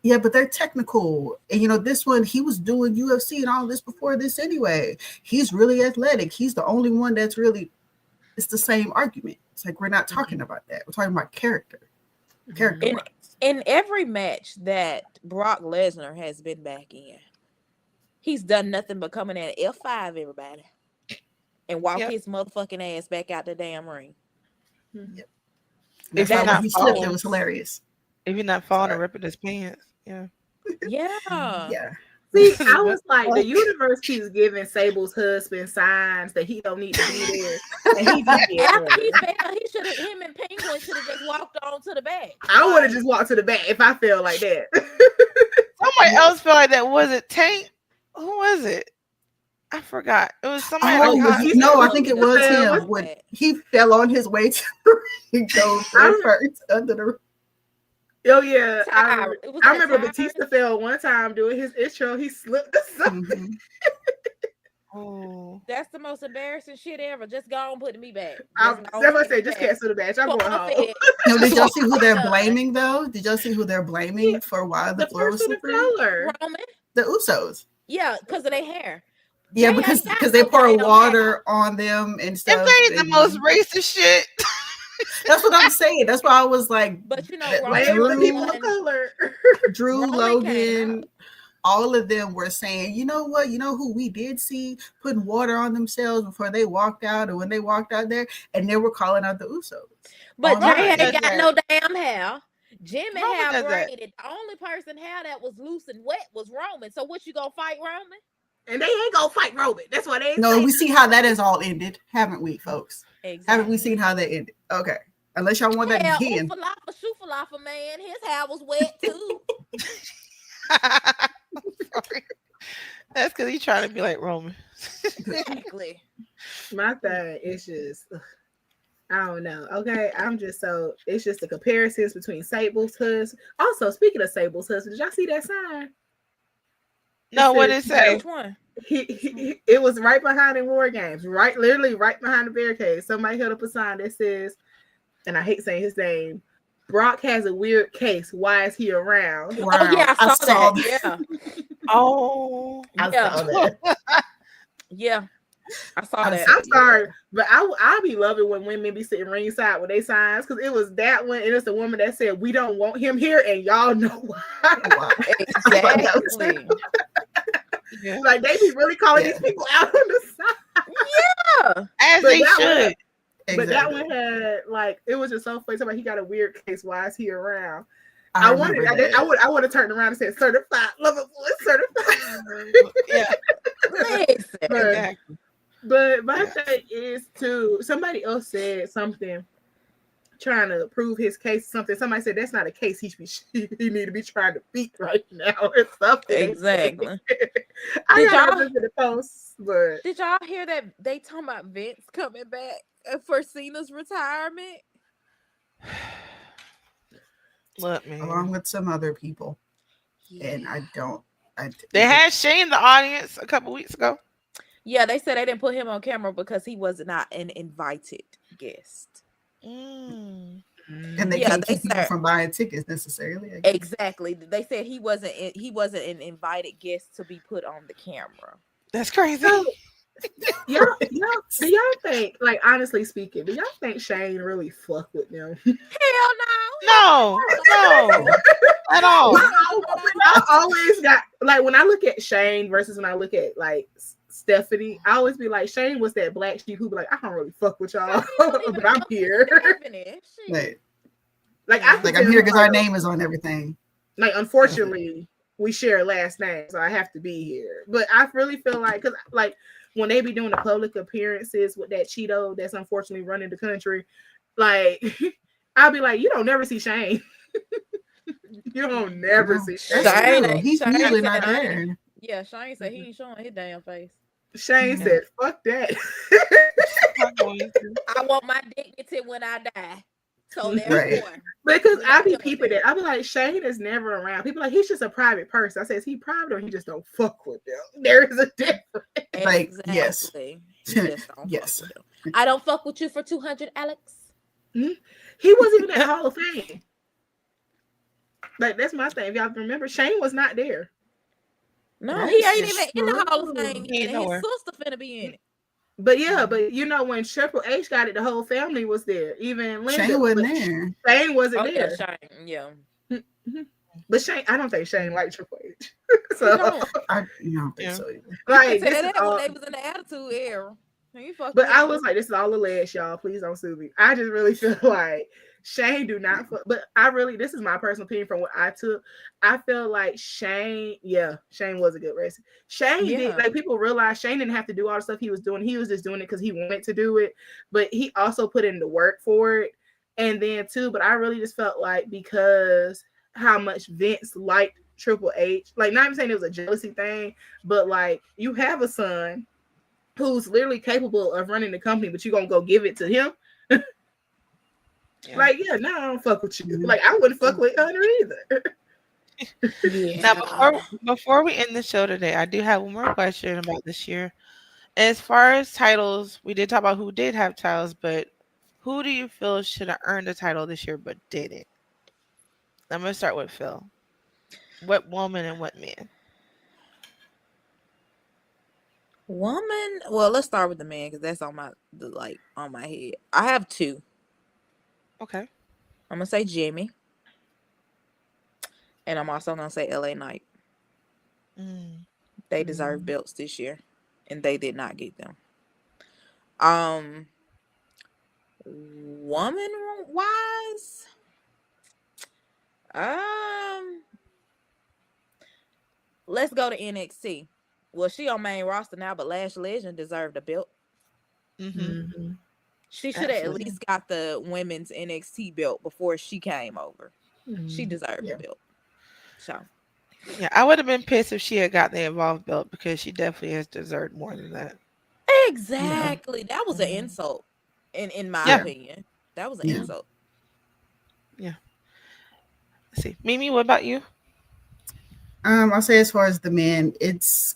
Yeah, but they're technical. And, you know, this one, he was doing UFC and all this before this anyway. He's really athletic. He's the only one that's really, it's the same argument. It's like, we're not talking about that. We're talking about character. In every match that Brock Lesnar has been back in, he's done nothing but coming at F5 everybody and walk his motherfucking ass back out the damn ring. Yep. If he slipped, it was hilarious. If you're not falling and ripping his pants. Yeah. See, I was like, the universe keeps giving Sable's husband signs that he don't need to be there. And he just after he fell, him and Penguin should have just walked on to the back. I would have just walked to the back if I felt like that. Somebody else felt like that. Was it Tank? Who was it? I forgot. It was somebody. I think it was him. When he fell on his way to the ring, first under the. Oh yeah, I remember Batista fell one time doing his intro. He slipped or something. Oh, that's the most embarrassing shit ever. Just go on putting me back. Never say just cancel the match. I'm going home. No, did y'all see who they're blaming though? Did y'all see who they're blaming for why the floor was slippery? Roman. The Usos. Yeah, because of their hair. Yeah, because they pour water on them and stuff. If they the most racist shit. That's what I'm saying. That's why I was like, but you know, Drew, Logan, all of them were saying, you know what? You know who we did see putting water on themselves before they walked out or when they walked out there, and they were calling out the Usos. But Jay ain't got no damn hair. Jimmy had braided. The only person hair that was loose and wet was Roman. So what, you gonna fight Roman? And they ain't gonna fight Roman. That's why they. No, we see how that has all ended, haven't we, folks? Exactly. Haven't we seen how that ended? Okay. Unless y'all want that again. Shoofalaffa man, his hair was wet too. That's because he's trying to be like Roman. Exactly. My thing is just, I don't know. Okay, it's just the comparisons between Sable's husband. Also, speaking of Sable's husband, did y'all see that sign? No, what did it say? Which one? It was right behind in War Games, literally right behind the barricade. Somebody held up a sign that says, and I hate saying his name, Brock has a weird case. Why is he around? Wow. Oh yeah, I saw that. Yeah. Oh, I saw that. Yeah, I saw that. I'm sorry, but I'll be loving when women be sitting ringside with they signs, because it was that one, and it's the woman that said we don't want him here, and y'all know why. Wow. Exactly. yeah. Like they be really calling these people out on the side. Yeah, as But they that should. But that one had it was just so funny. Somebody, he got a weird case. Why is he around? I would have turned around and said certified lover boy, certified. Yeah. But my thing is too. Somebody else said something trying to prove his case. Somebody said that's not a case he need to be trying to beat right now or something. Exactly. I gotta look at the post, but did y'all hear that they talking about Vince coming back for Cena's retirement? Look, man. Along with some other people. Yeah. And they had Shane in the audience a couple weeks ago. Yeah, they said they didn't put him on camera because he was not an invited guest. And they can't keep people from buying tickets necessarily. Exactly. They said he wasn't an invited guest to be put on the camera. That's crazy. So, do y'all think, like, honestly speaking, do y'all think Shane really fuck with them? Hell no. No. At all. I always got, like, when I look at Shane versus when I look at, like, Stephanie, I always be like, Shane was that black sheep who be like, I don't really fuck with y'all, but I'm here. I'm here because our name is on everything. Like, unfortunately, we share a last name, so I have to be here. But I really feel like, because, like, when they be doing the public appearances with that Cheeto that's unfortunately running the country, like, I'll be like, you don't never see Shane. You don't never see Shane. He's usually not there. Yeah, Shane said he ain't showing his damn face. Shane said, fuck that. I want my dignity when I die. So therefore, because I be peeping it. I be like, Shane is never around. People like, he's just a private person. I say, is he private or he just don't fuck with them? There is a difference. Like, yes. Yes. I don't fuck with you for 200, Alex. Mm-hmm. He wasn't even at Hall of Fame. Like, that's my thing. If y'all remember, Shane was not there. No, he ain't even in the Hall of Fame. His sister finna be in it. But yeah, you know, when Triple H got it, the whole family was there. Even Linda, Shane wasn't there. Shane wasn't there. Yeah, Shane, but Shane, I don't think Shane liked Triple H. So I don't think so either. Like, when they was in the Attitude Era. But I was like, this is all alleged, y'all. Please don't sue me. I just really feel like Shane do not fuck. But this is my personal opinion from what I took. I feel like Shane was a good wrestler. Shane did, like, people realize Shane didn't have to do all the stuff he was doing. He was just doing it because he wanted to do it. But he also put in the work for it. And then too, but I really just felt like, because how much Vince liked Triple H, like, not even saying it was a jealousy thing, but like, you have a son who's literally capable of running the company, but you're gonna go give it to him. Like, I don't fuck with you. Like, I wouldn't fuck with Hunter either. Now, before we end the show today, I do have one more question about this year. As far as titles, we did talk about who did have titles, but who do you feel should have earned a title this year but didn't? I'm gonna start with Phil. What woman and what man? Woman, well, let's start with the man because that's on my head. I have two. Okay. I'm gonna say Jimmy, and I'm also gonna say LA Knight. They deserve belts this year, and they did not get them. Woman wise, Let's go to NXT. Well, she on main roster now, but Lash Legend deserved a belt. She should have at least got the women's NXT belt before she came over. She deserved the belt. So, yeah, I would have been pissed if she had got the Evolve belt because she definitely has deserved more than that. Exactly. That was an insult, in my opinion. That was an insult. Yeah. Let's see, Mimi, what about you? I'll say as far as the men, it's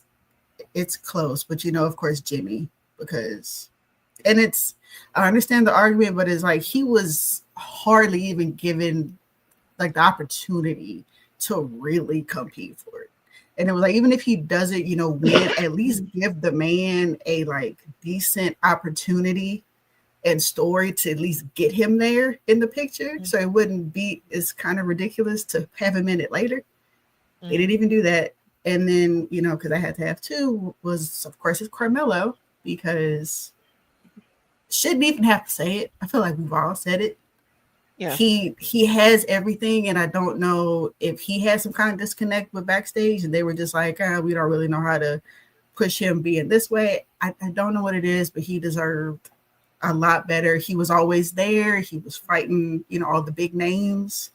close, but of course, Jimmy, because, and I understand the argument, but it's like he was hardly even given like the opportunity to really compete for it. And it was like, even if he doesn't, win, at least give the man a like decent opportunity and story to at least get him there in the picture. So it wouldn't be, it's kind of ridiculous to have him in it later. They didn't even do that. And then, because I had to have two, was of course it's Carmelo, because shouldn't even have to say it. I feel like we've all said it. Yeah. He has everything, and I don't know if he had some kind of disconnect with backstage, and they were just like, we don't really know how to push him being this way. I don't know what it is, but he deserved a lot better. He was always there. He was fighting, all the big names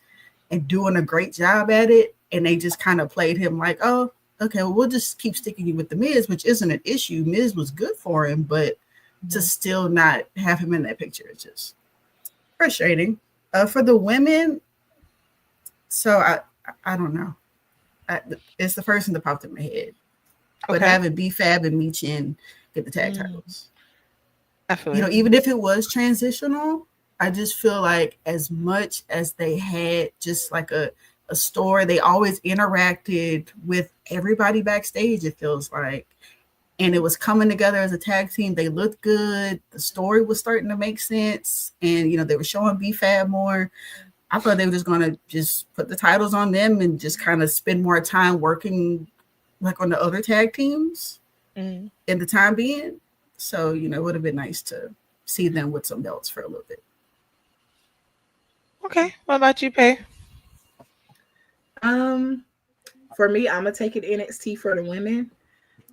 and doing a great job at it. And they just kind of played him like, oh, okay, well, we'll just keep sticking you with the Miz, which isn't an issue. Miz was good for him, but to still not have him in that picture is just frustrating. For the women, so I don't know. It's the first thing that popped in my head. But having B-Fab and Michin get the tag titles. I feel even if it was transitional, I just feel like as much as they had just like a story, they always interacted with everybody backstage, it feels like. And it was coming together as a tag team. They looked good. The story was starting to make sense. And, they were showing B-Fab more. I thought they were just going to just put the titles on them and just kind of spend more time working like on the other tag teams in the time being. So, it would have been nice to see them with some belts for a little bit. Okay. What about you, Pay? For me, I'm going to take it NXT for the women.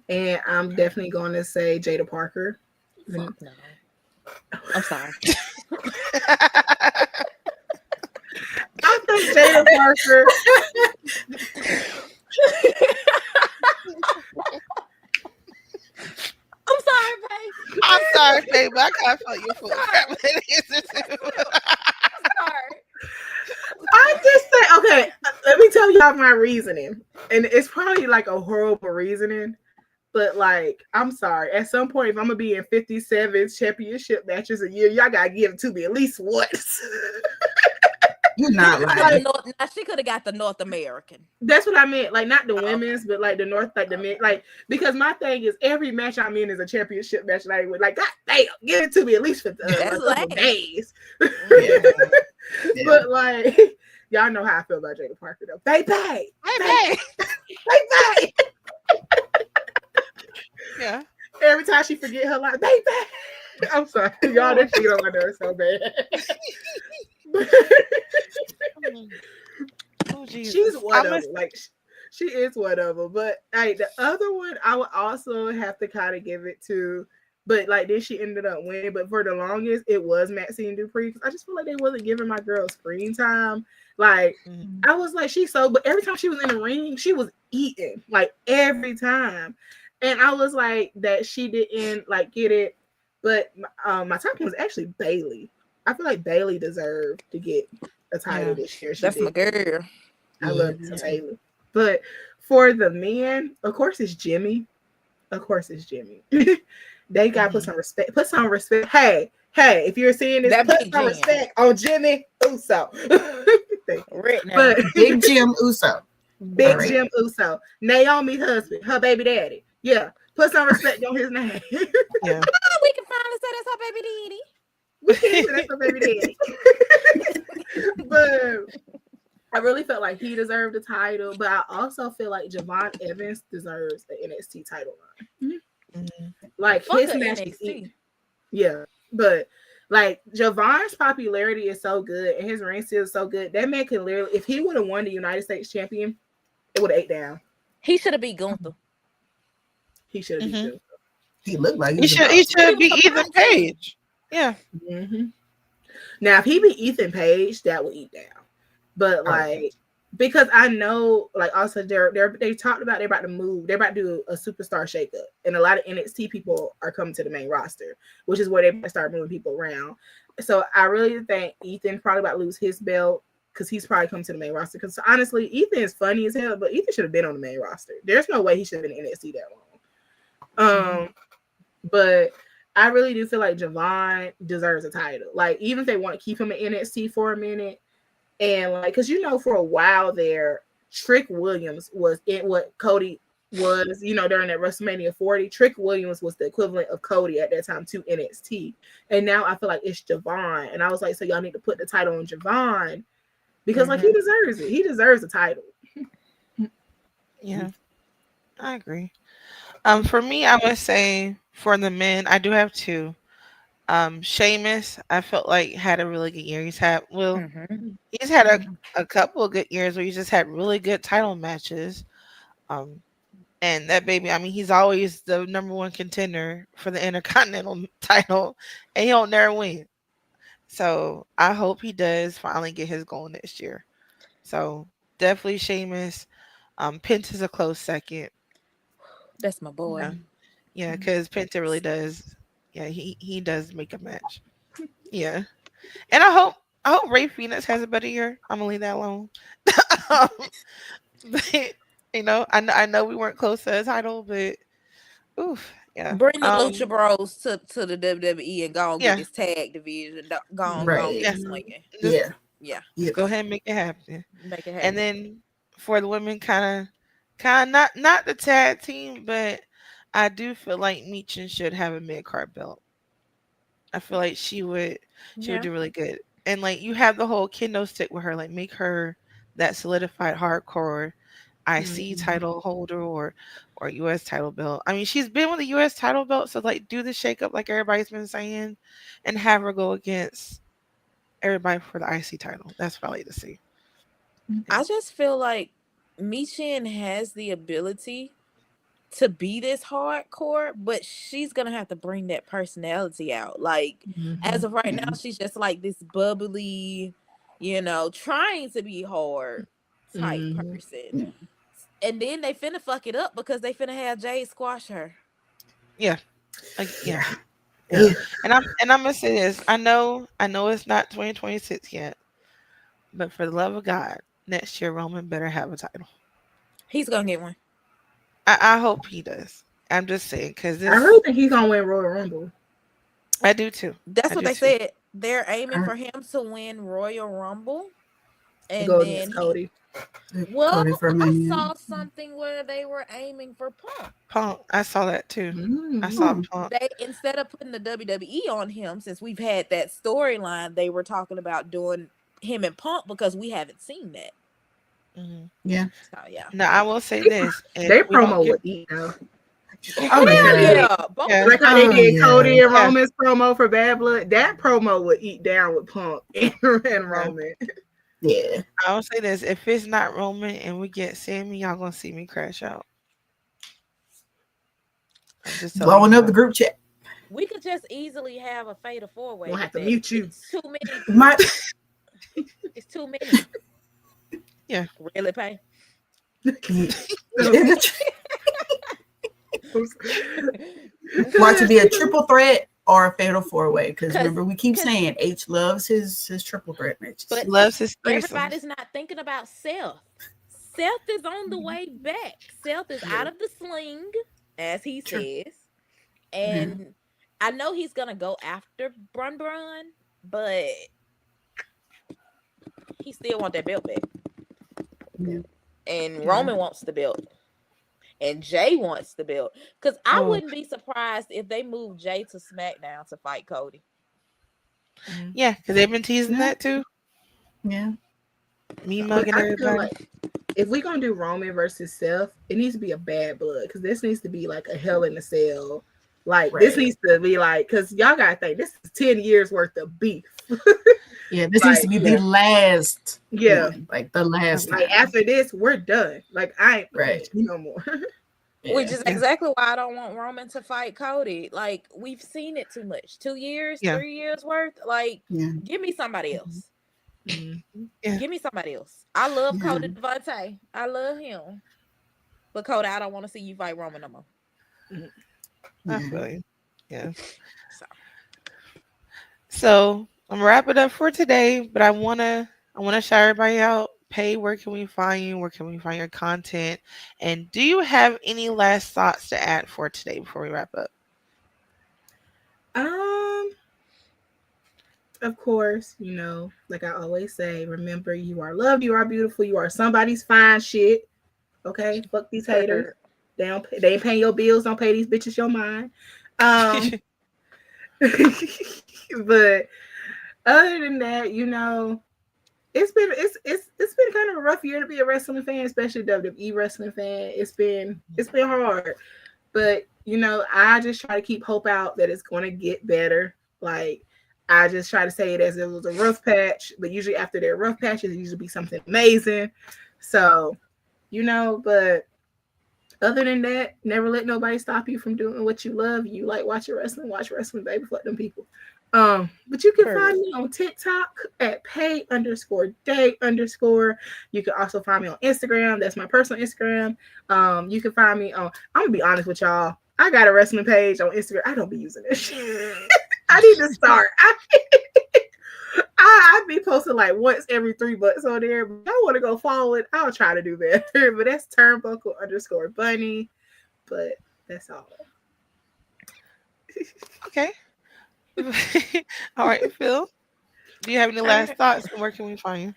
And I'm definitely going to say Jada Parker. No. I'm sorry. I think Jada Parker. I'm sorry, babe, but I kind of felt you full crap. I just say, okay, let me tell y'all my reasoning. And it's probably like a horrible reasoning. But like, I'm sorry. At some point, if I'm gonna be in 57 championship matches a year, y'all gotta give it to me at least once. You're not lying. She could have got the North American. That's what I meant. Like, not the women's, but like the North, like the men. Like, because my thing is, every match I'm in is a championship match. And I would like, God damn, give it to me at least for a couple days. Yeah. But like, y'all know how I feel about Jada Parker, though. Baby. Yeah. Every time she forget her line, baby. I'm sorry, y'all. That shit on my nerves so bad. She's one of them. Like, she is one of them. But like the other one, I would also have to kind of give it to. But like then she ended up winning. But for the longest, it was Maxine Dupree, because I just feel like they wasn't giving my girl screen time. Like I was like, but every time she was in the ring, she was eating, like every time. And I was like that she didn't like get it. But my top one was actually Bailey. I feel like Bailey deserved to get a title this year. That's my girl. I love Bailey. But for the men, of course it's Jimmy. They got to put some respect. Put some respect. Hey, if you're seeing this, put some respect on Jimmy Uso. But Big Jim Uso. Jim Uso. Naomi's husband, her baby daddy. Yeah. Put some respect on his name. Yeah. We can finally say that's her baby daddy. We can say that's her baby daddy. But I really felt like he deserved the title. But I also feel like Javon Evans deserves the NXT title run. Like his match is, yeah. But Like Javon's popularity is so good and his ring skill is so good. That man can literally, if he would have won the United States champion, it would have ate down. He should have beat Gunther. He should have beat Gunther. He looked like he should be Ethan Page. Yeah. Mm-hmm. Now, if he beat Ethan Page, that would eat down. But like, because I know, like, also they talked about they're about to move, they're about to do a superstar shakeup, and a lot of NXT people are coming to the main roster, which is where they start moving people around. So I really think Ethan probably about to lose his belt because he's probably coming to the main roster. Because honestly, Ethan is funny as hell, but Ethan should have been on the main roster. There's no way he should have been in NXT that long. But I really do feel like Javon deserves a title. Like, even if they want to keep him in NXT for a minute. And like, because for a while there, Trick Williams was in what Cody was, during that WrestleMania 40. Trick Williams was the equivalent of Cody at that time to NXT. And now I feel like it's Javon. And I was like, so y'all need to put the title on Javon because like he deserves it. He deserves a title. Yeah, I agree. For me, I would say for the men, I do have two. Sheamus, I felt like had a really good year. He's had a couple of good years where he's just had really good title matches. And that baby, I mean, he's always the number one contender for the Intercontinental title, and he don't never win. So I hope he does finally get his goal next year. So definitely Sheamus. Penta's a close second. That's my boy. Yeah, because Penta really does. Yeah, he does make a match. Yeah, and I hope Ray Phoenix has a better year. I'm gonna leave that alone. But I know we weren't close to a title, but oof, yeah. Bring the Lucha Bros to the WWE and go and get this tag division. Go on get swinging. Yeah. Go ahead and make it happen. And then for the women, kind of not the tag team, but I do feel like Michin should have a mid-card belt. I feel like she would do really good. And like you have the whole kendo stick with her, like make her that solidified hardcore IC title holder or US title belt. I mean, she's been with the US title belt, so like do the shakeup like everybody's been saying and have her go against everybody for the IC title. That's what I like to see. I just feel like Michin has the ability to be this hardcore, but she's gonna have to bring that personality out. Like as of right now, she's just like this bubbly, trying to be hard type person. And then they finna fuck it up because they finna have Jade squash her. Yeah. Yeah. And I'm gonna say this. I know it's not 2026 yet, but for the love of God, next year Roman better have a title. He's gonna get one. I hope he does. I'm just saying because I really think he's gonna win Royal Rumble. I do too. That's what they said. They're aiming for him to win Royal Rumble, and go then against Cody. Well, I saw something where they were aiming for Punk. I saw that too. I saw Punk. They instead of putting the WWE on him, since we've had that storyline, they were talking about doing him and Punk because we haven't seen that. Yeah. So, yeah. Now I will say this: they promo with Ego. Yeah. Like how they did Cody and Roman's promo for Bad Blood. That promo would eat down with Punk and Roman. Yeah. I will say this: if it's not Roman and we get Sammy, y'all gonna see me crash out. I'm just blowing up the group chat. We could just easily have a fatal 4-way. We'll have to mute you. It's too many. It's too many. Yeah. Really, Pay? Want to be a triple threat or a fatal 4-way? Because remember, we keep saying H loves his triple threat matches. But loves his everybody's not thinking about Seth. Seth is on the way back. Seth is out of the sling, as he says. And I know he's gonna go after Brun, but he still wants that belt back. Yeah. And Roman wants the belt. And Jay wants the belt. Because I wouldn't be surprised if they move Jay to SmackDown to fight Cody. Yeah, because they've been teasing that too. Yeah. Me mugging everybody. Like, if we're going to do Roman versus Seth, it needs to be a Bad Blood. Because this needs to be like a Hell in a Cell Like this needs to be like, because y'all gotta think this is 10 years worth of beef. Yeah, this needs to be the last. Yeah, one, like the last. Like time. after this, we're done. Like I ain't right no more. Which is exactly why I don't want Roman to fight Cody. Like we've seen it too much. 2 years, 3 years worth. Like give me somebody else. Give me somebody else. I love Cody Devontae. I love him. But Cody, I don't want to see you fight Roman no more. I feel you. Yeah. So I'm wrapping up for today, but I wanna shout everybody out. Pay, where can we find you? Where can we find your content? And do you have any last thoughts to add for today before we wrap up? Of course, you know, like I always say, remember you are loved, you are beautiful, you are somebody's fine shit. Okay, fuck these haters. They ain't paying your bills. Don't pay these bitches your mind. But other than that, you know, it's been kind of a rough year to be a wrestling fan, especially WWE wrestling fan. It's been hard, but you know, I just try to keep hope out that it's going to get better. Like I just try to say it as it was a rough patch, but usually after their rough patches, it usually be something amazing. So, you know, but other than that, never let nobody stop you from doing what you love. You like watch wrestling, baby. Fuck them people. But you can find me on TikTok at pay_day_. You can also find me on Instagram. That's my personal Instagram. You can find me on, I'm gonna be honest with y'all. I got a wrestling page on Instagram. I don't be using this shit. I need to start. I be posting like once every 3 months on there. But if I want to go follow it, I'll try to do that. But that's turnbuckle_bunny. But that's all. Okay. All right, Phil. Do you have any last thoughts? And where can we find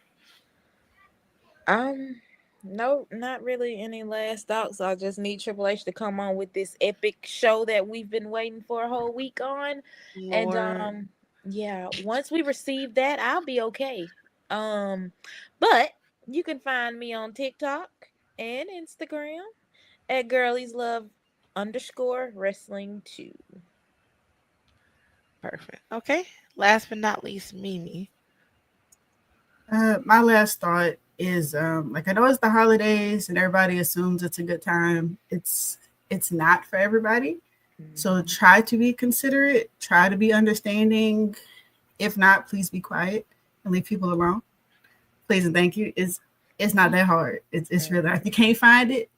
you? No, not really any last thoughts. I just need Triple H to come on with this epic show that we've been waiting for a whole week on. Lord. And yeah, once we receive that, I'll be okay. But you can find me on TikTok and Instagram at girlieslove_wrestling2. Perfect. Okay. Last but not least, Mimi. My last thought is like I know it's the holidays and everybody assumes it's a good time. It's not for everybody. So try to be considerate, try to be understanding. If not, please be quiet and leave people alone. Please and thank you. It's not that hard. It's really, if you can't find it,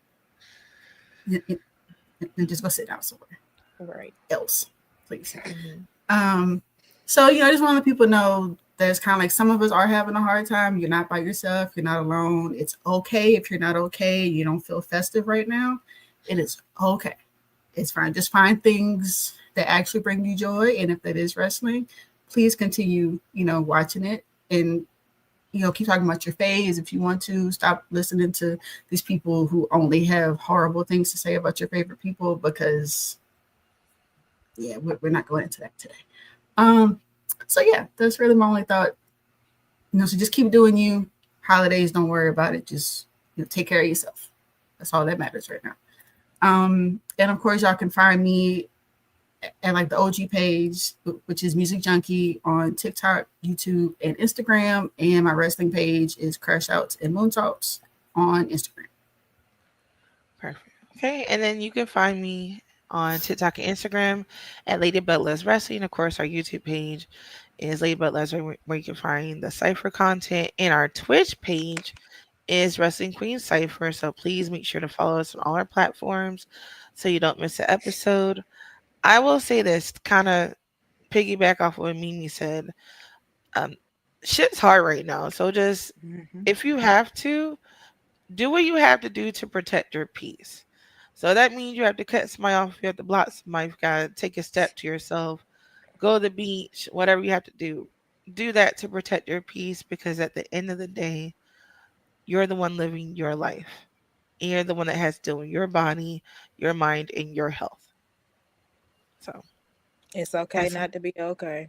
then just go sit down somewhere. Right. Else, please. So you know, I just want to let people know that it's kind of like some of us are having a hard time. You're not by yourself. You're not alone. It's okay if you're not okay. You don't feel festive right now. It is okay. It's fine. Just find things that actually bring you joy. And if that is wrestling, please continue, you know, watching it and, you know, keep talking about your phase. If you want to, stop listening to these people who only have horrible things to say about your favorite people, because yeah, we're not going into that today. So yeah, that's really my only thought. You know, so just keep doing you. Holidays, don't worry about it. Just, you know, take care of yourself. That's all that matters right now. And of course, y'all can find me at like the OG page, which is Music Junkie on TikTok, YouTube, and Instagram. And my wrestling page is Crash Outs and Moonsaults on Instagram. Perfect. Okay, and then you can find me on TikTok and Instagram at Lady Butler's Wrestling. Of course, our YouTube page is Lady Butler's, where you can find the Cypher content. And our Twitch page is Wrestling Queen Cypher. So please make sure to follow us on all our platforms so you don't miss an episode. I will say this, kind of piggyback off what Mimi said. Shit's hard right now. So just, if you have to, do what you have to do to protect your peace. So that means you have to cut somebody off, you have to block somebody, you've got to take a step to yourself, go to the beach, whatever you have to do. Do that to protect your peace, because at the end of the day, you're the one living your life. And you're the one that has to deal with your body, your mind, and your health. So it's okay not to be okay.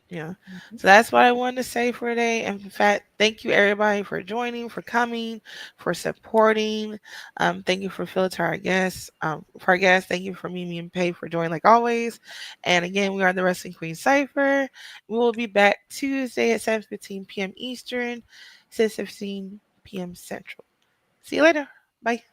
Yeah. So that's what I wanted to say for today. And in fact, thank you everybody for joining, for coming, for supporting. Thank you for filtering our guests. For our guests, thank you for Mimi and Pay for joining like always. And again, we are the Wrestling Queen Cypher. We will be back Tuesday at 7:15 p.m. Eastern, 6:15 p.m. Central. See you later. Bye.